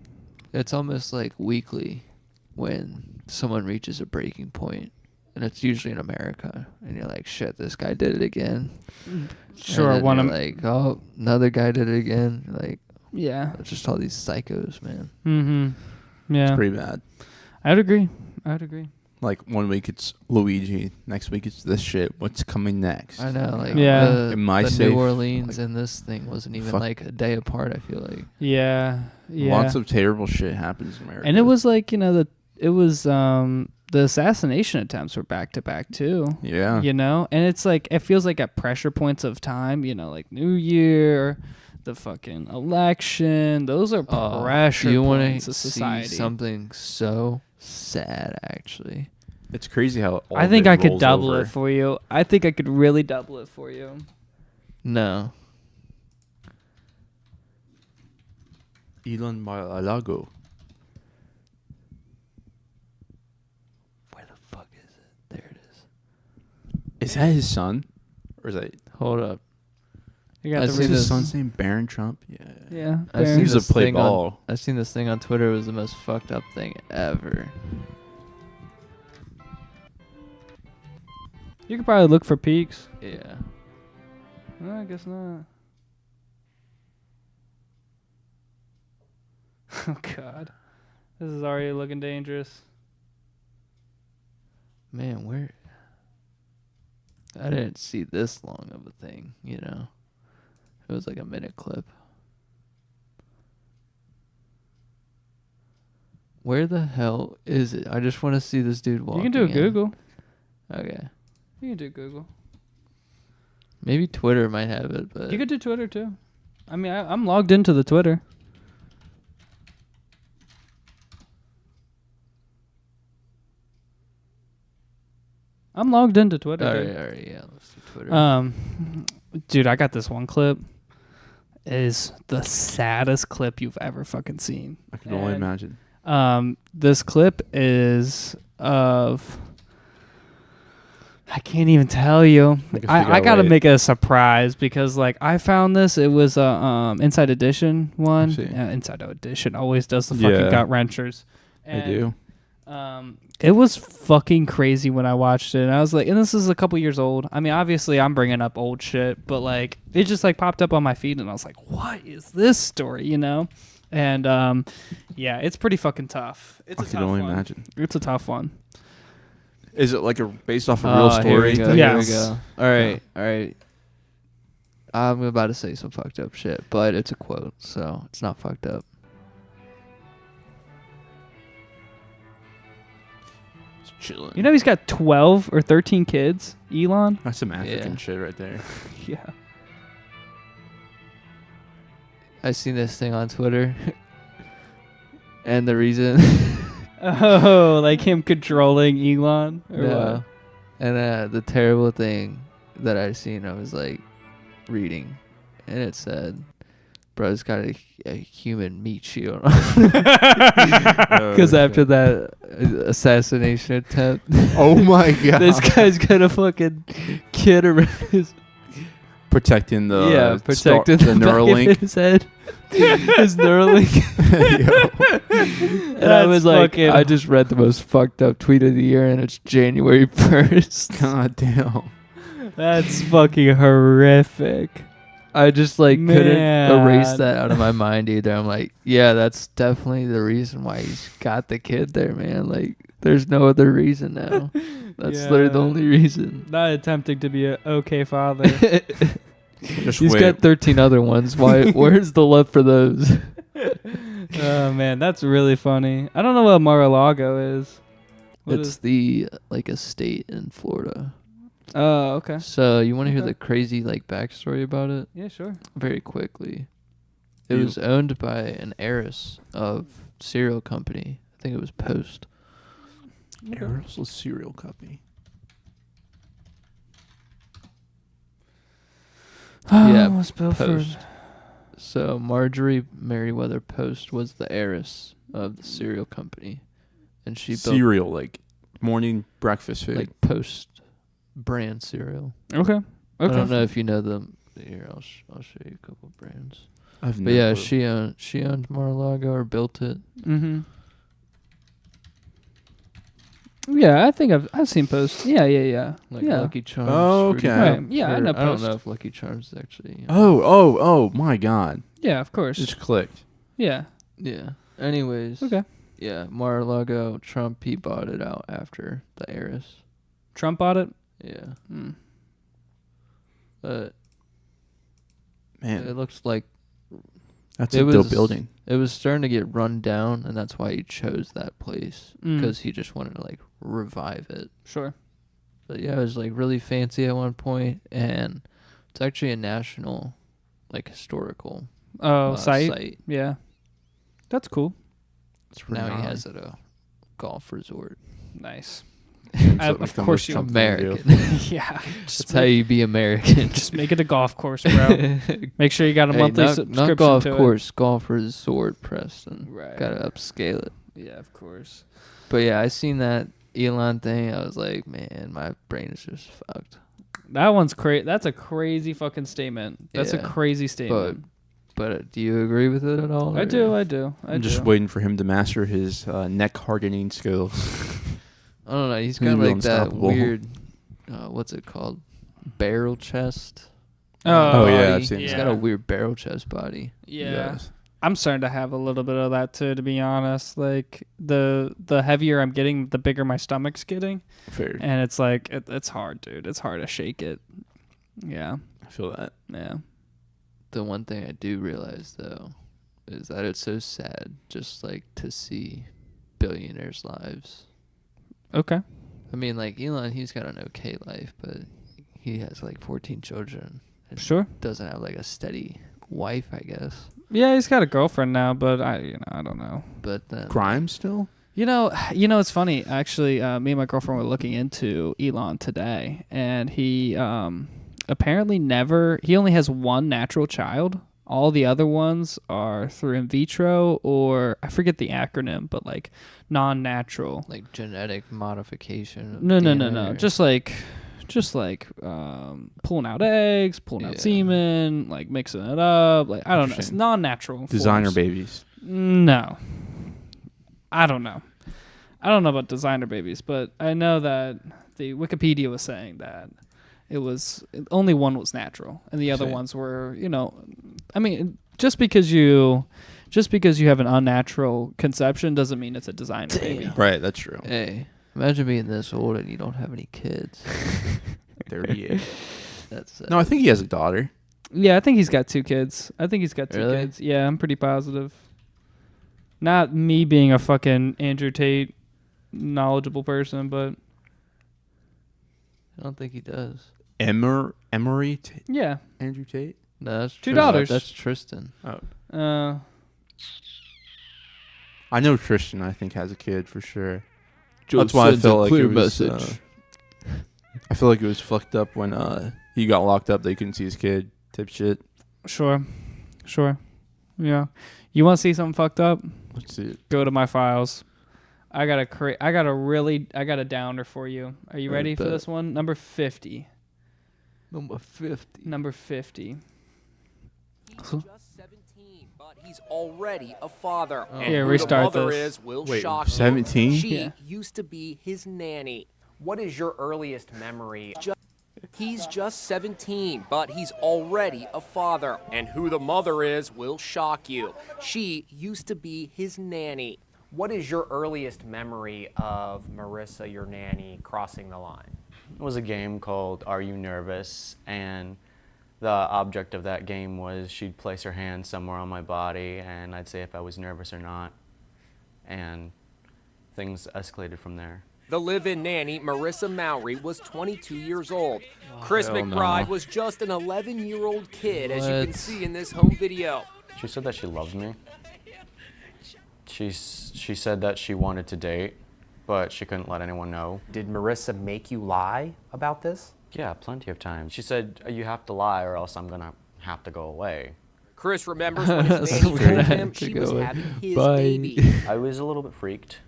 it's almost like weekly when someone reaches a breaking point, and it's usually in America, and you're like, shit, this guy did it again. Sure, and one like, oh, another guy did it again. Like, yeah, it's just all these psychos, man. Mm-hmm. Yeah, It's pretty bad. I'd agree. Like 1 week it's Luigi, next week it's this shit. What's coming next? I know, like, Yeah. Am I the safe? New Orleans Like, and this thing wasn't even fuck. like a day apart, I feel like. Yeah. Lots of terrible shit happens in America. And it was like, the assassination attempts were back to back too. Yeah. And it's like, it feels like at pressure points of time, like New Year, the fucking election. Those are pressure you wanna points of society. see something so sad, actually? It's crazy how all I of think it I could rolls double over. it for you. I think I could really double it for you. No. Elon Mar-a-Lago. Where the fuck is it? There it is. Is that his son? Or is that... Hold up. You got I the see Is this- his son's name Barron Trump? Yeah. Yeah. I Barron. seen He's a this play thing ball. I seen this thing on Twitter. It was the most fucked up thing ever. You could probably look for peaks. Yeah. I guess not. Oh God, this is already looking dangerous. Man, where? I didn't see this long of a thing, It was like a minute clip. Where the hell is it? I just want to see this dude walking. You can do a in. Google. Okay. You can do Google. Maybe Twitter might have it, but You could do Twitter too. I mean, I'm logged into the Twitter. I'm logged into Twitter. all dude. right, yeah. Let's do Twitter. Dude, I got this one clip. It is the saddest clip you've ever fucking seen. I can only And, imagine. This clip is of. I can't even tell you. I gotta make it a surprise because I found this. It was a Inside Edition one. Inside Edition always does the fucking gut wrenchers. They do. It was fucking crazy when I watched it. And I was like, and this is a couple years old. I mean, obviously I'm bringing up old shit, but it just popped up on my feed and I was like, what is this story, And yeah, it's pretty fucking tough. It's I can only imagine. It's a tough one. Is it based off a real story? Here we go. Yes. Here we go. All right. I'm about to say some fucked up shit, but it's a quote, so it's not fucked up. Chilling. He's got 12 or 13 kids, Elon. That's some African shit right there. Yeah. I seen this thing on Twitter, and the reason. Oh, like him controlling Elon? Or No. And the terrible thing that I seen, I was reading, and it said, "Bro's got a human meat shield on." Because after that assassination attempt, Oh my god! this guy's got a fucking kid around his protecting the protecting the the back of Neuralink. his head, his Neuralink. And I was like, I just read the most fucked up tweet of the year, and it's January 1st. God damn. That's fucking horrific. I just couldn't erase Man. that out of my mind either. I'm like, yeah, that's definitely the reason why he's got the kid there, man. There's no other reason now. That's literally the only reason. Not attempting to be a okay father. He's got 13 other ones. Why? Where's the love for those? Oh man, that's really funny. I don't know what Mar-a-Lago is. What It's is- the estate in Florida. Oh, okay. So you want to hear Okay. the crazy backstory about it? Yeah, sure. Very quickly. It was owned by an heiress of cereal company. I think it was Post. Heiress of cereal company. Yeah, What's Belford? Post. So Marjorie Merriweather Post was the heiress of the cereal company, and she built Cereal, like morning breakfast food. like Post brand cereal. Okay. I don't know if you know them. Here, I'll show you a couple brands. I've But yeah, she owned Mar-a-Lago or built it. Mm-hmm. Yeah, I think I've seen Post. Yeah. Like yeah. Lucky Charms. Oh, Fruity okay. Pebbles. Yeah, I know I don't Post. know if Lucky Charms is actually. Oh, my God. Yeah, of course. Just clicked. Yeah. Yeah. Anyways. Okay. Yeah, Mar-a-Lago. Trump, he bought it out after the heiress. Trump bought it? Yeah. Mm. But Man, it looks like that's a dope building. It was starting to get run down, and that's why he chose that place, because he just wanted to like revive it. Sure. But yeah, it was like really fancy at one point, and it's actually a national, like historical site. Yeah. That's cool. Now he has it a golf resort. Nice. Of course, you're American. Yeah. That's how you be American. Just make it a golf course, bro. Make sure you got a monthly subscription not golf to course, golf resort, Preston. Right. Gotta upscale it. Yeah, of course. But yeah, I seen that Elon thing. I was like, man, my brain is just fucked. That one's crazy. That's a crazy fucking statement. That's a crazy statement. But do you agree with it at all? I do. I'm just waiting for him to master his neck hardening skills. I don't know. He's kind of like that weird. What's it called? Barrel chest. Oh yeah, I've He's seen got a weird barrel chest body. Yeah. I'm starting to have a little bit of that too, to be honest. Like the heavier I'm getting, the bigger my stomach's getting. Fair. And it's like it's hard, dude. It's hard to shake it. Yeah. I feel that. Yeah. The one thing I do realize though is that it's so sad just like to see billionaires' lives. Okay. I mean, like Elon, he's got an okay life, but he has like 14 children. And Sure. Doesn't have like a steady wife, I guess. Yeah, he's got a girlfriend now, but I don't know. But then Crime still? You know, it's funny. Actually, me and my girlfriend were looking into Elon today, and he apparently he only has one natural child. All the other ones are through in vitro, or I forget the acronym, but like non-natural. Like genetic modification. No. Just like pulling out eggs, pulling out semen, like mixing it up. Like I don't know. It's non-natural. Designer forms. babies. No. I don't know. I don't know about designer babies, but I know that the Wikipedia was saying that only one was natural, and the other ones were, I mean, just because you have an unnatural conception doesn't mean it's a designer baby. Right, that's true. Hey, imagine being this old and you don't have any kids. 38. That's No, I think he has a daughter. Yeah, I think he's got 2 kids. Really? Kids. Yeah, I'm pretty positive. Not me being a fucking Andrew Tate knowledgeable person, but I don't think he does. Emory Tate? Yeah. Andrew Tate? No, that's 2 daughters. That's Tristan. Oh. I know Tristan, I think, has a kid for sure. That's why I felt like it was I feel like it was fucked up when he got locked up. They couldn't see his kid. Type shit. Sure. Yeah. You want to see something fucked up? Let's see it. Go to my files. I got a downer for you. Are you ready for this one? Number 50. Number 50. He's just 17, but he's already a father. And Here, who restart the mother this. is will Wait, shock you. 17? She used to be his nanny. What is your earliest memory? He's just 17, but he's already a father. And who the mother is will shock you. She used to be his nanny. What is your earliest memory of Marissa, your nanny, crossing the line? It was a game called Are You Nervous? And the object of that game was she'd place her hand somewhere on my body and I'd say if I was nervous or not. And things escalated from there. The live-in nanny, Marissa Mowry, was 22 years old. Chris hell McBride no. was just an 11-year-old kid, as you can see in this home video. She said that she loved me. She said that she wanted to date, but she couldn't let anyone know. Did Marissa make you lie about this? Yeah, plenty of times. She said, you have to lie or else I'm gonna have to go away. Chris remembers when his nanny told him she was having his baby. I was a little bit freaked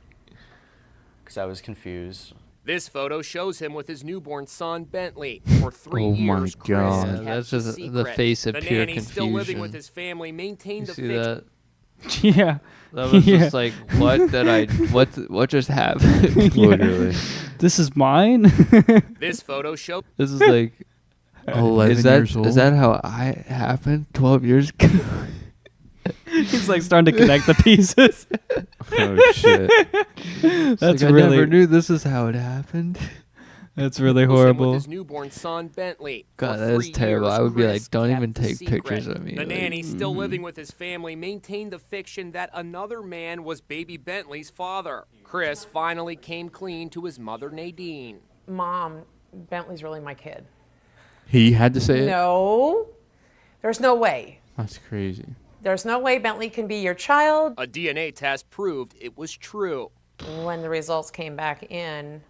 because I was confused. This photo shows him with his newborn son, Bentley. For 3 years, my God. Chris Yeah, that's kept just the the secret. face of the pure nanny still living confusion. with his family maintained You the see fiction. that? Yeah. That was Yeah. just like, what just happened? Literally. This is mine. This photo shows This is like 11 years old. Is that how I happened 12 years ago? He's like starting to connect the pieces. Oh shit. That's like, really. I never knew this is how it happened. That's really him horrible. with his newborn son, Bentley. God, For that is 3 terrible. years, I would be Chris like, don't kept even the take secret. pictures of me. The Like, nanny, still living with his family, maintained the fiction that another man was baby Bentley's father. Chris finally came clean to his mother, Nadine. Mom, Bentley's really my kid. He had to say it? No, there's no way. That's crazy. There's no way Bentley can be your child. A DNA test proved it was true. When the results came back in,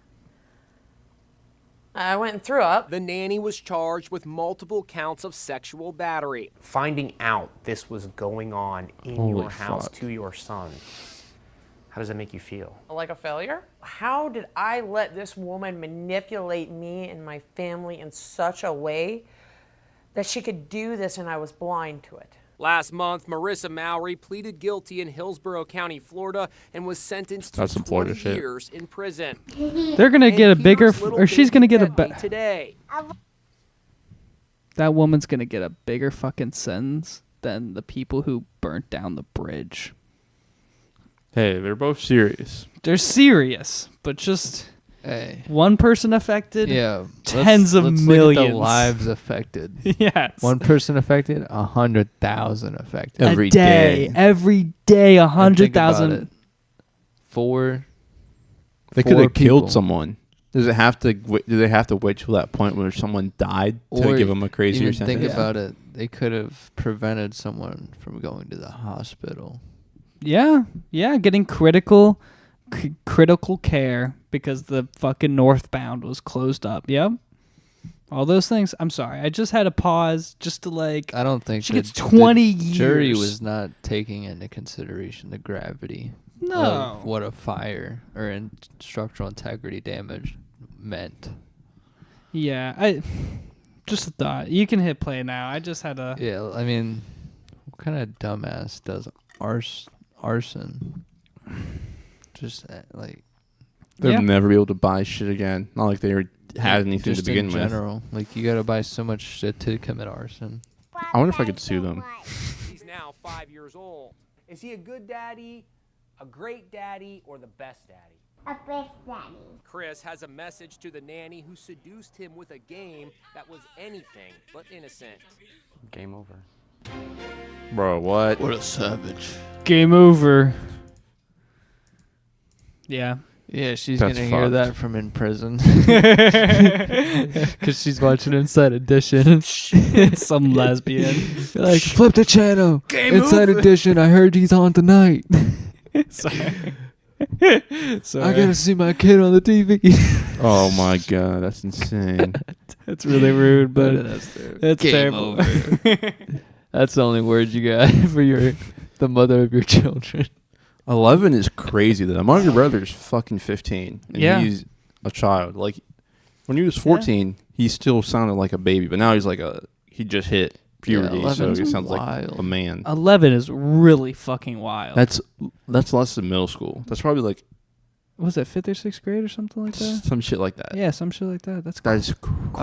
I went and threw up. The nanny was charged with multiple counts of sexual battery. Finding out this was going on in Holy your house fuck. to your son, how does that make you feel? Like a failure? How did I let this woman manipulate me and my family in such a way that she could do this and I was blind to it? Last month, Marissa Mowry pleaded guilty in Hillsborough County, Florida, and was sentenced to That's some Florida 20 shit. years in prison. They're gonna get a bigger, here's little or she's gonna baby get a. Bentley today. That woman's gonna get a bigger fucking sentence than the people who burnt down the bridge. Hey, they're both serious. They're serious, but just Hey. one person affected. Yeah. Tens of let's millions. Look at the lives affected. Yes. One person affected, 100,000 affected. Every a day. day. Every day, And think about 100,000. it. Four. They four could have people. killed someone. Does it have to? Do they have to wait till that point where someone died to Or give them a crazier even sentence? think about it. They could have prevented someone from going to the hospital. Yeah, getting critical care because the fucking northbound was closed up. Yep. All those things. I'm sorry. I just had to pause just to like. I don't think she the- gets 20 the years. jury was not taking into consideration the gravity No. of what a fire or structural integrity damage meant. Yeah, I just a thought. You can hit play now. I just had to. Yeah, I mean, what kind of dumbass does arson? Just like They'll never be able to buy shit again. Not like they had anything just to begin in with. general. Like you gotta buy so much shit to commit arson. I wonder if I could sue them. He's now 5 years old. Is he a good daddy, a great daddy, or the best daddy? A best daddy. Chris has a message to the nanny who seduced him with a game that was anything but innocent. Game over. Bro, what? What a savage. Game over. Yeah. Yeah, she's That's gonna hear fucked. that from in prison. Because she's watching Inside Edition. It's some lesbian. Like, flip the channel. Game Inside over. Edition, I heard he's on tonight. Sorry. I gotta see my kid on the TV. Oh my god, that's insane. That's really rude, but that's Game terrible. over. That's the only word you got for the mother of your children. 11 is crazy though. My younger brother's fucking 15, and Yeah. he's a child. Like when he was 14, he still sounded like a baby, but now he's like he just hit puberty, Yeah, so 11's he sounds like wild. a man. 11 is really fucking wild. That's less than middle school. That's probably like was it 5th or 6th grade or something like that? some shit like that. Yeah, some shit like that. That's I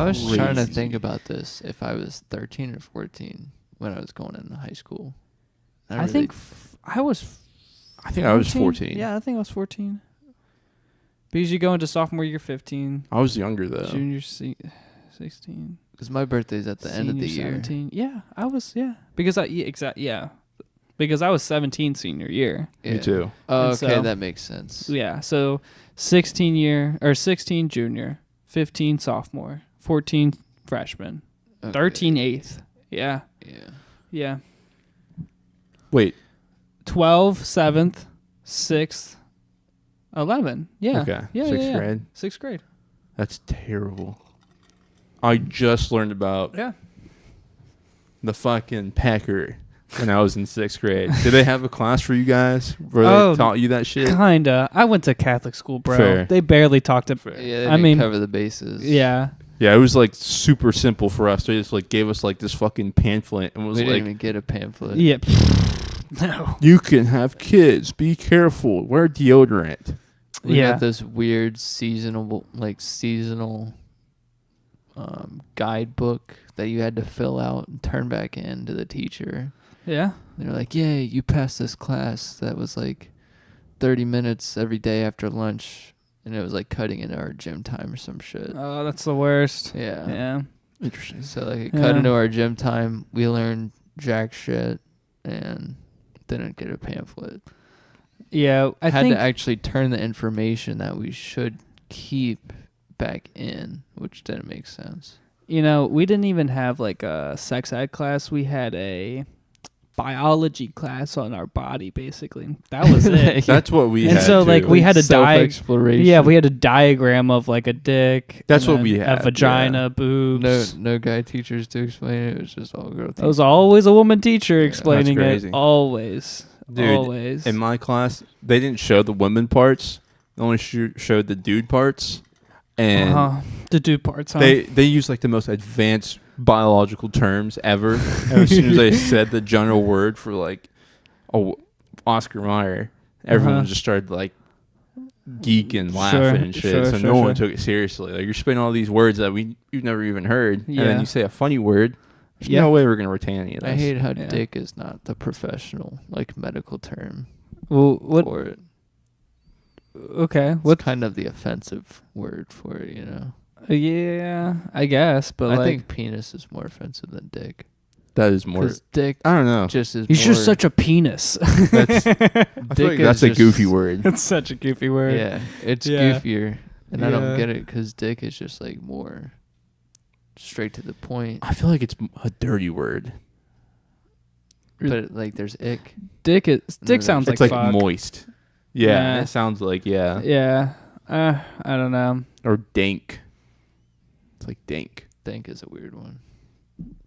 was trying to crazy. think about this if I was 13 or 14 when I was going into high school. I think I was 14. Yeah, I think I was 14. Because you go into sophomore year 15. I was younger though. Junior 16. Because my birthday's at the end of the Senior year. 17. Yeah, I was, Because Because I was 17 senior year. Yeah. Me too. Oh, And okay, so- that makes sense. Yeah, so 16 junior, 15 sophomore, 14 freshman, Okay. 13 eighth. Yeah. Yeah. Yeah. Wait. 12, 7th, 6th, 11. Yeah. Okay. Yeah, Sixth grade. 6th grade. That's terrible. I just learned about the fucking pecker when I was in 6th grade. Did they have a class for you guys where they taught you that shit? Kinda. I went to Catholic school, bro. Fair. They barely talked to. Yeah, they I mean, cover the bases. Yeah. Yeah, it was like super simple for us. They just like gave us like this fucking pamphlet and was We like, didn't even get a pamphlet. Yeah. No. you can have kids. Be careful. Wear deodorant. We got this weird seasonal guidebook that you had to fill out and turn back in to the teacher. Yeah. They're like, "Yay, you passed this class." That was like 30 minutes every day after lunch, and it was like cutting into our gym time or some shit. Oh, that's the worst. Yeah. Yeah. Interesting. So like it cut into our gym time. We learned jack shit and didn't get a pamphlet. Yeah, I had think to actually turn the information that we should keep back in, which didn't make sense. You know, we didn't even have like a sex ed class. We had a biology class on our body, basically. That was it. That's what we had. And so, like, we had a self-exploration. Yeah, we had a diagram of like a dick. That's and what we then had, A vagina, boobs. No guy teachers to explain it. It was just all girl teachers. There was always a woman teacher explaining crazy. it. Always. Dude, Always. in my class, they didn't show the women parts. They only showed the dude parts. And the dude parts, huh? They use like the most advanced biological terms ever. And as soon as they said the general word for like Oscar Mayer, everyone just started like geeking, laughing and shit. So no one took it seriously. Like, you're spitting all these words that you've never even heard, and then you say a funny word. There's no way we're gonna retain any of this. I hate how dick is not the professional like medical term. Well, what for it? Okay, What's kind of the offensive word for it, you know? Yeah, I guess, but I like, think penis is more offensive than dick. That is more. 'Cause dick, I don't know. Just is he's more, just such a penis. That's, I feel like that's a goofy word. It's such a goofy word. Yeah, it's goofier, and I don't get it because dick is just like more straight to the point. I feel like it's a dirty word. But like, there's ick. Dick sounds it's like like fuck. moist. Yeah, it sounds like Yeah. I don't know. Or dank. It's like dank. Dank is a weird one.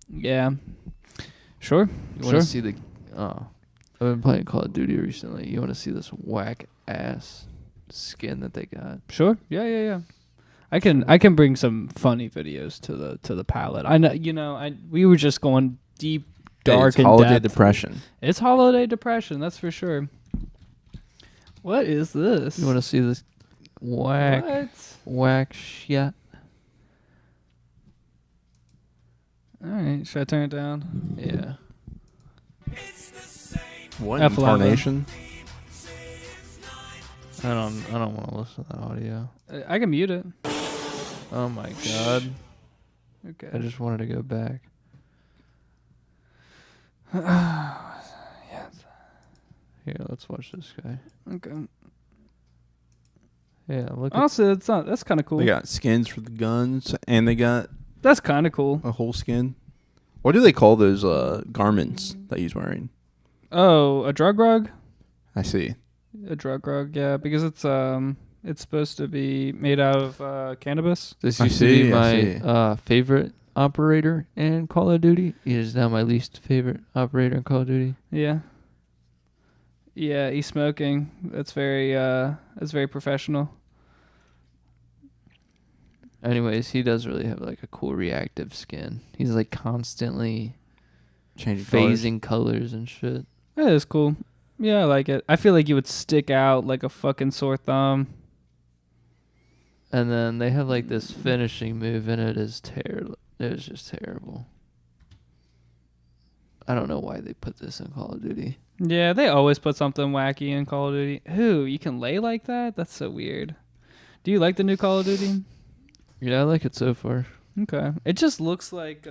Yeah. Sure. You want to see the? I've been playing Call of Duty recently. You want to see this whack ass skin that they got? Sure. Yeah. I can bring some funny videos to the palette. I know. We were just going deep, dark, and holiday depth. depression. It's holiday depression. That's for sure. What is this? You want to see this whack shit? All right. Should I turn it down? Yeah. What F11. incarnation? I don't want to listen to the audio. I can mute it. Oh my god. Okay. I just wanted to go back. Here, let's watch this guy. Okay. Yeah, look. Honestly, that's kind of cool. They got skins for the guns, and they got That's kind of cool. a whole skin. What do they call those garments that he's wearing? Oh, a drug rug? I see. A drug rug, yeah, because it's supposed to be made out of cannabis. This I used to be see, I my favorite operator in Call of Duty. He is now my least favorite operator in Call of Duty. Yeah. Yeah, he's smoking. That's very professional. Anyways, he does really have like a cool reactive skin. He's like constantly Changing phasing colors and shit. That is cool. Yeah, I like it. I feel like you would stick out like a fucking sore thumb. And then they have like this finishing move, and it is terrible. It was just terrible. I don't know why they put this in Call of Duty. Yeah, they always put something wacky in Call of Duty. Who? You can lay like that? That's so weird. Do you like the new Call of Duty? Yeah, I like it so far. Okay. It just looks like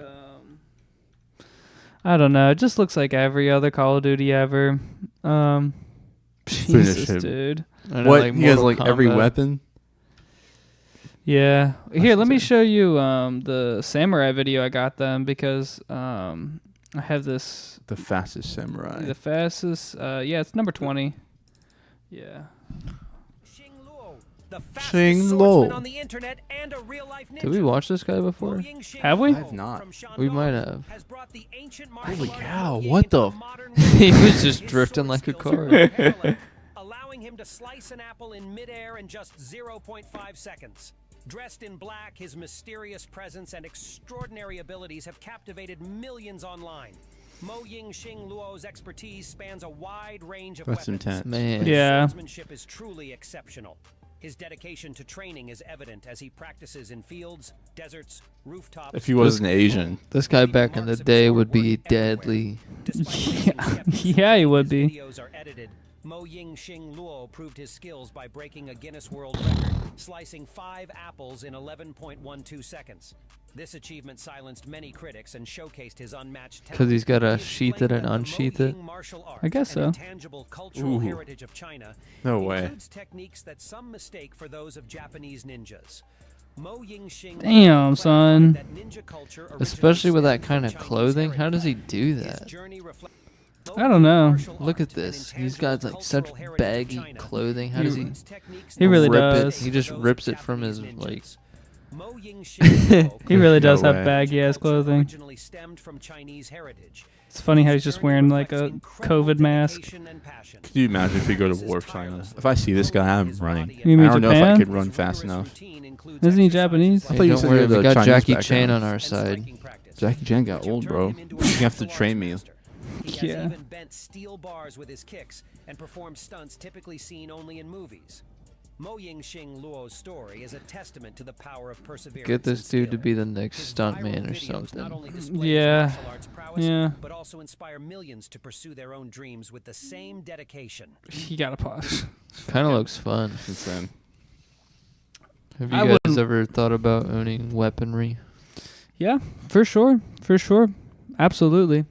I don't know. It just looks like every other Call of Duty ever. Jesus, him. dude. I know, What? like He has Mortal like every Kombat. weapon? Yeah. Here, let me show you the samurai video I got them because I have this. The fastest samurai. The fastest. Yeah, it's number 20. Yeah. Xing Luo. Did we watch this guy before? Have we? I have not. We might have. Holy cow! What the? He was just drifting like a car. Allowing him to slice an apple in midair in just 0.5 seconds. Dressed in black, his mysterious presence and extraordinary abilities have captivated millions online. Mo Ying-Xing Luo's expertise spans a wide range of That's weapons. intense. Man. Yeah. His swordsmanship is truly exceptional. His dedication to training is evident as he practices in fields, deserts, rooftops. If he wasn't Asian. This guy back in the day would be deadly. Yeah, he would be. Videos are edited. Mo Ying-Xing Luo proved his skills by breaking a Guinness World Record, slicing 5 apples in 11.12 seconds. This achievement silenced many critics and showcased his unmatched talent. Because he's got to sheath it and unsheath it. I guess so. Intangible cultural heritage of China No way. includes techniques that some mistake for those of Japanese ninjas. Mo Ying-Xing Damn, son. that ninja culture Especially with that originates kind of from Chinese clothing. How does he heritage. do His that? journey reflects I don't know. Look at this. He's got like such baggy clothing. How does he? He really rip does. It? He just rips it from his like. He really does No have way. baggy ass clothing. originally stemmed from Chinese heritage. It's funny how he's just wearing like a COVID mask. Could you imagine if we go to war with China? If I see this guy, I'm running. You mean I don't know if I Japan? could run fast enough. Isn't he Japanese? I Hey, thought you don't said worry, you had we a got Chinese Jackie background. Chan on our side. Jackie Chan got old, bro. You have to train me. He has Yeah. even bent steel bars with his kicks and performed stunts typically seen only in movies. Mo Ying-Xing Luo's story is a testament to the power of perseverance. Get this and dude to skill. be the next His stuntman viral or videos not only something. display his Yeah. martial arts prowess, Yeah. but also inspire millions to pursue their own dreams with the same dedication. You gotta pause. Kind of looks fun. It's insane. Have I you guys wouldn't- ever thought about owning weaponry? Yeah, for sure. For sure. Absolutely.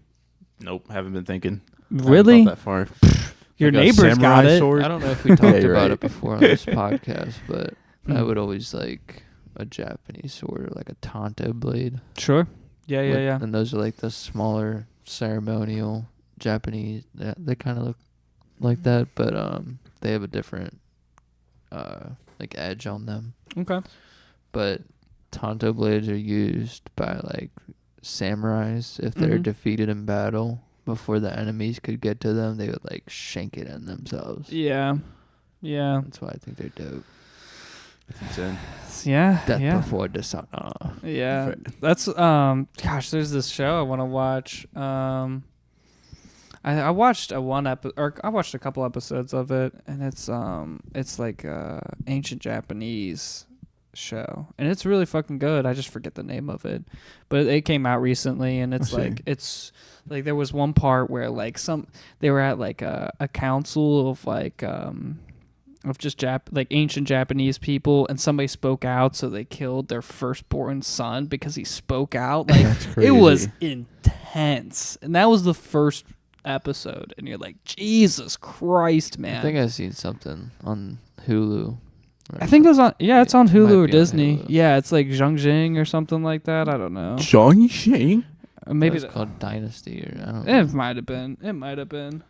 Nope, haven't been thinking. Really? Haven't thought that far. Your Like a neighbor's got samurai it. sword? I don't know if we talked you're about right. it before on this podcast, but I would always like a Japanese sword or like a Tonto blade. Sure. Yeah, yeah, yeah. And those are like the smaller ceremonial Japanese. They kind of look like that, but they have a different like edge on them. Okay. But Tonto blades are used by like samurais if they're Mhm. defeated in battle. Before the enemies could get to them, they would like shank it in themselves. Yeah. Yeah. That's why I think they're dope. That's insane. Yeah. Death yeah. before dishonor. Yeah. That's gosh, there's this show I want to watch. I watched I watched a couple episodes of it, and it's like ancient Japanese show, and it's really fucking good. I just forget the name of it, but it came out recently, and it's like there was one part where like they were at like a council of like of just like ancient Japanese people, and somebody spoke out, so they killed their firstborn son because he spoke out. Like it was intense, and that was the first episode, and you're like, Jesus Christ, man. I think I've seen something on Hulu. I think it was on. Yeah, it's on It Hulu might or be on Disney. Hulu. Yeah, it's like Zhongjing or something like that. I don't know. Zhongjing? Maybe it's called Dynasty, or I don't know. It might have been. It might have been.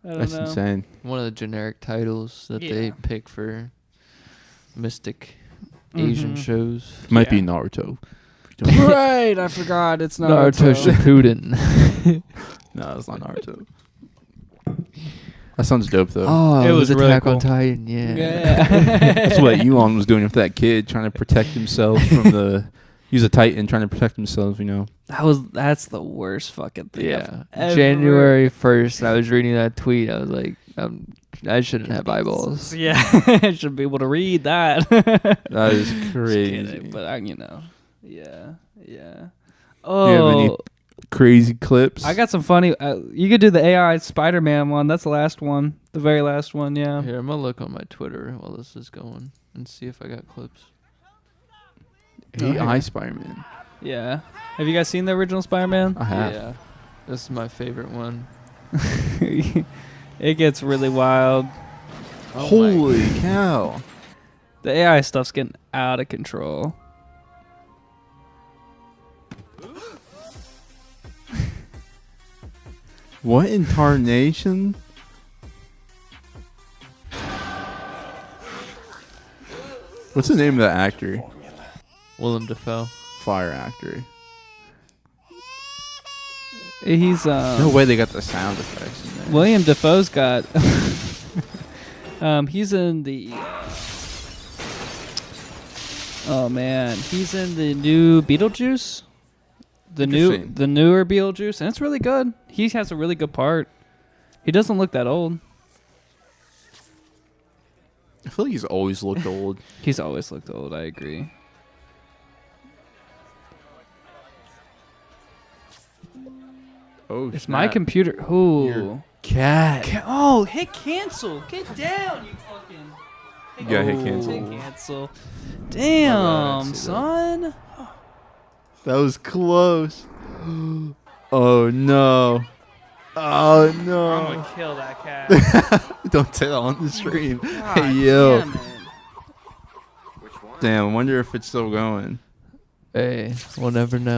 I don't That's know. insane. One of the generic titles that they Yeah. pick for mystic Asian Mhm. shows. Might be Naruto. Right, I forgot. It's Naruto Shippuden. No, it's not Naruto. That sounds dope though. Oh, It was really Attack cool. on Titan. Yeah. That's what Elon was doing with that kid, trying to protect himself from the. He's a Titan trying to protect himself, you know. That's the worst fucking thing. Yeah. I've ever- January 1st, I was reading that tweet. I was like, I shouldn't have eyeballs. Yeah, I should be able to read that. That is Just crazy. kidding, but yeah. Do you have Oh, any crazy clips? I got some funny. You could do the AI Spider-Man one. That's the last one, the very last one. Yeah. Here, I'm going to look on my Twitter while this is going and see if I got clips. AI Spider-Man. Yeah. Have you guys seen the original Spider-Man? I have. Yeah. This is my favorite one. It gets really wild. Holy cow. The AI stuff's getting out of control. What in tarnation? What's the name of that actor? Willem Dafoe. Fire actor. He's no way they got the sound effects in there. William Dafoe's got he's in the oh man, he's in the new Beetlejuice. The newer Beetlejuice, and it's really good. He has a really good part. He doesn't look that old. I feel like he's always looked old. He's always looked old, I agree. Oh, it's my computer. Ooh. Cat. Oh, hit cancel. Get down, you fucking. You gotta hit cancel. Hit cancel. Damn, son. That was close. Oh no. Oh no. I'm gonna kill that cat. Don't say that on the stream. God Hey yo. damn it. Damn, I wonder if it's still going. Hey, we'll never know.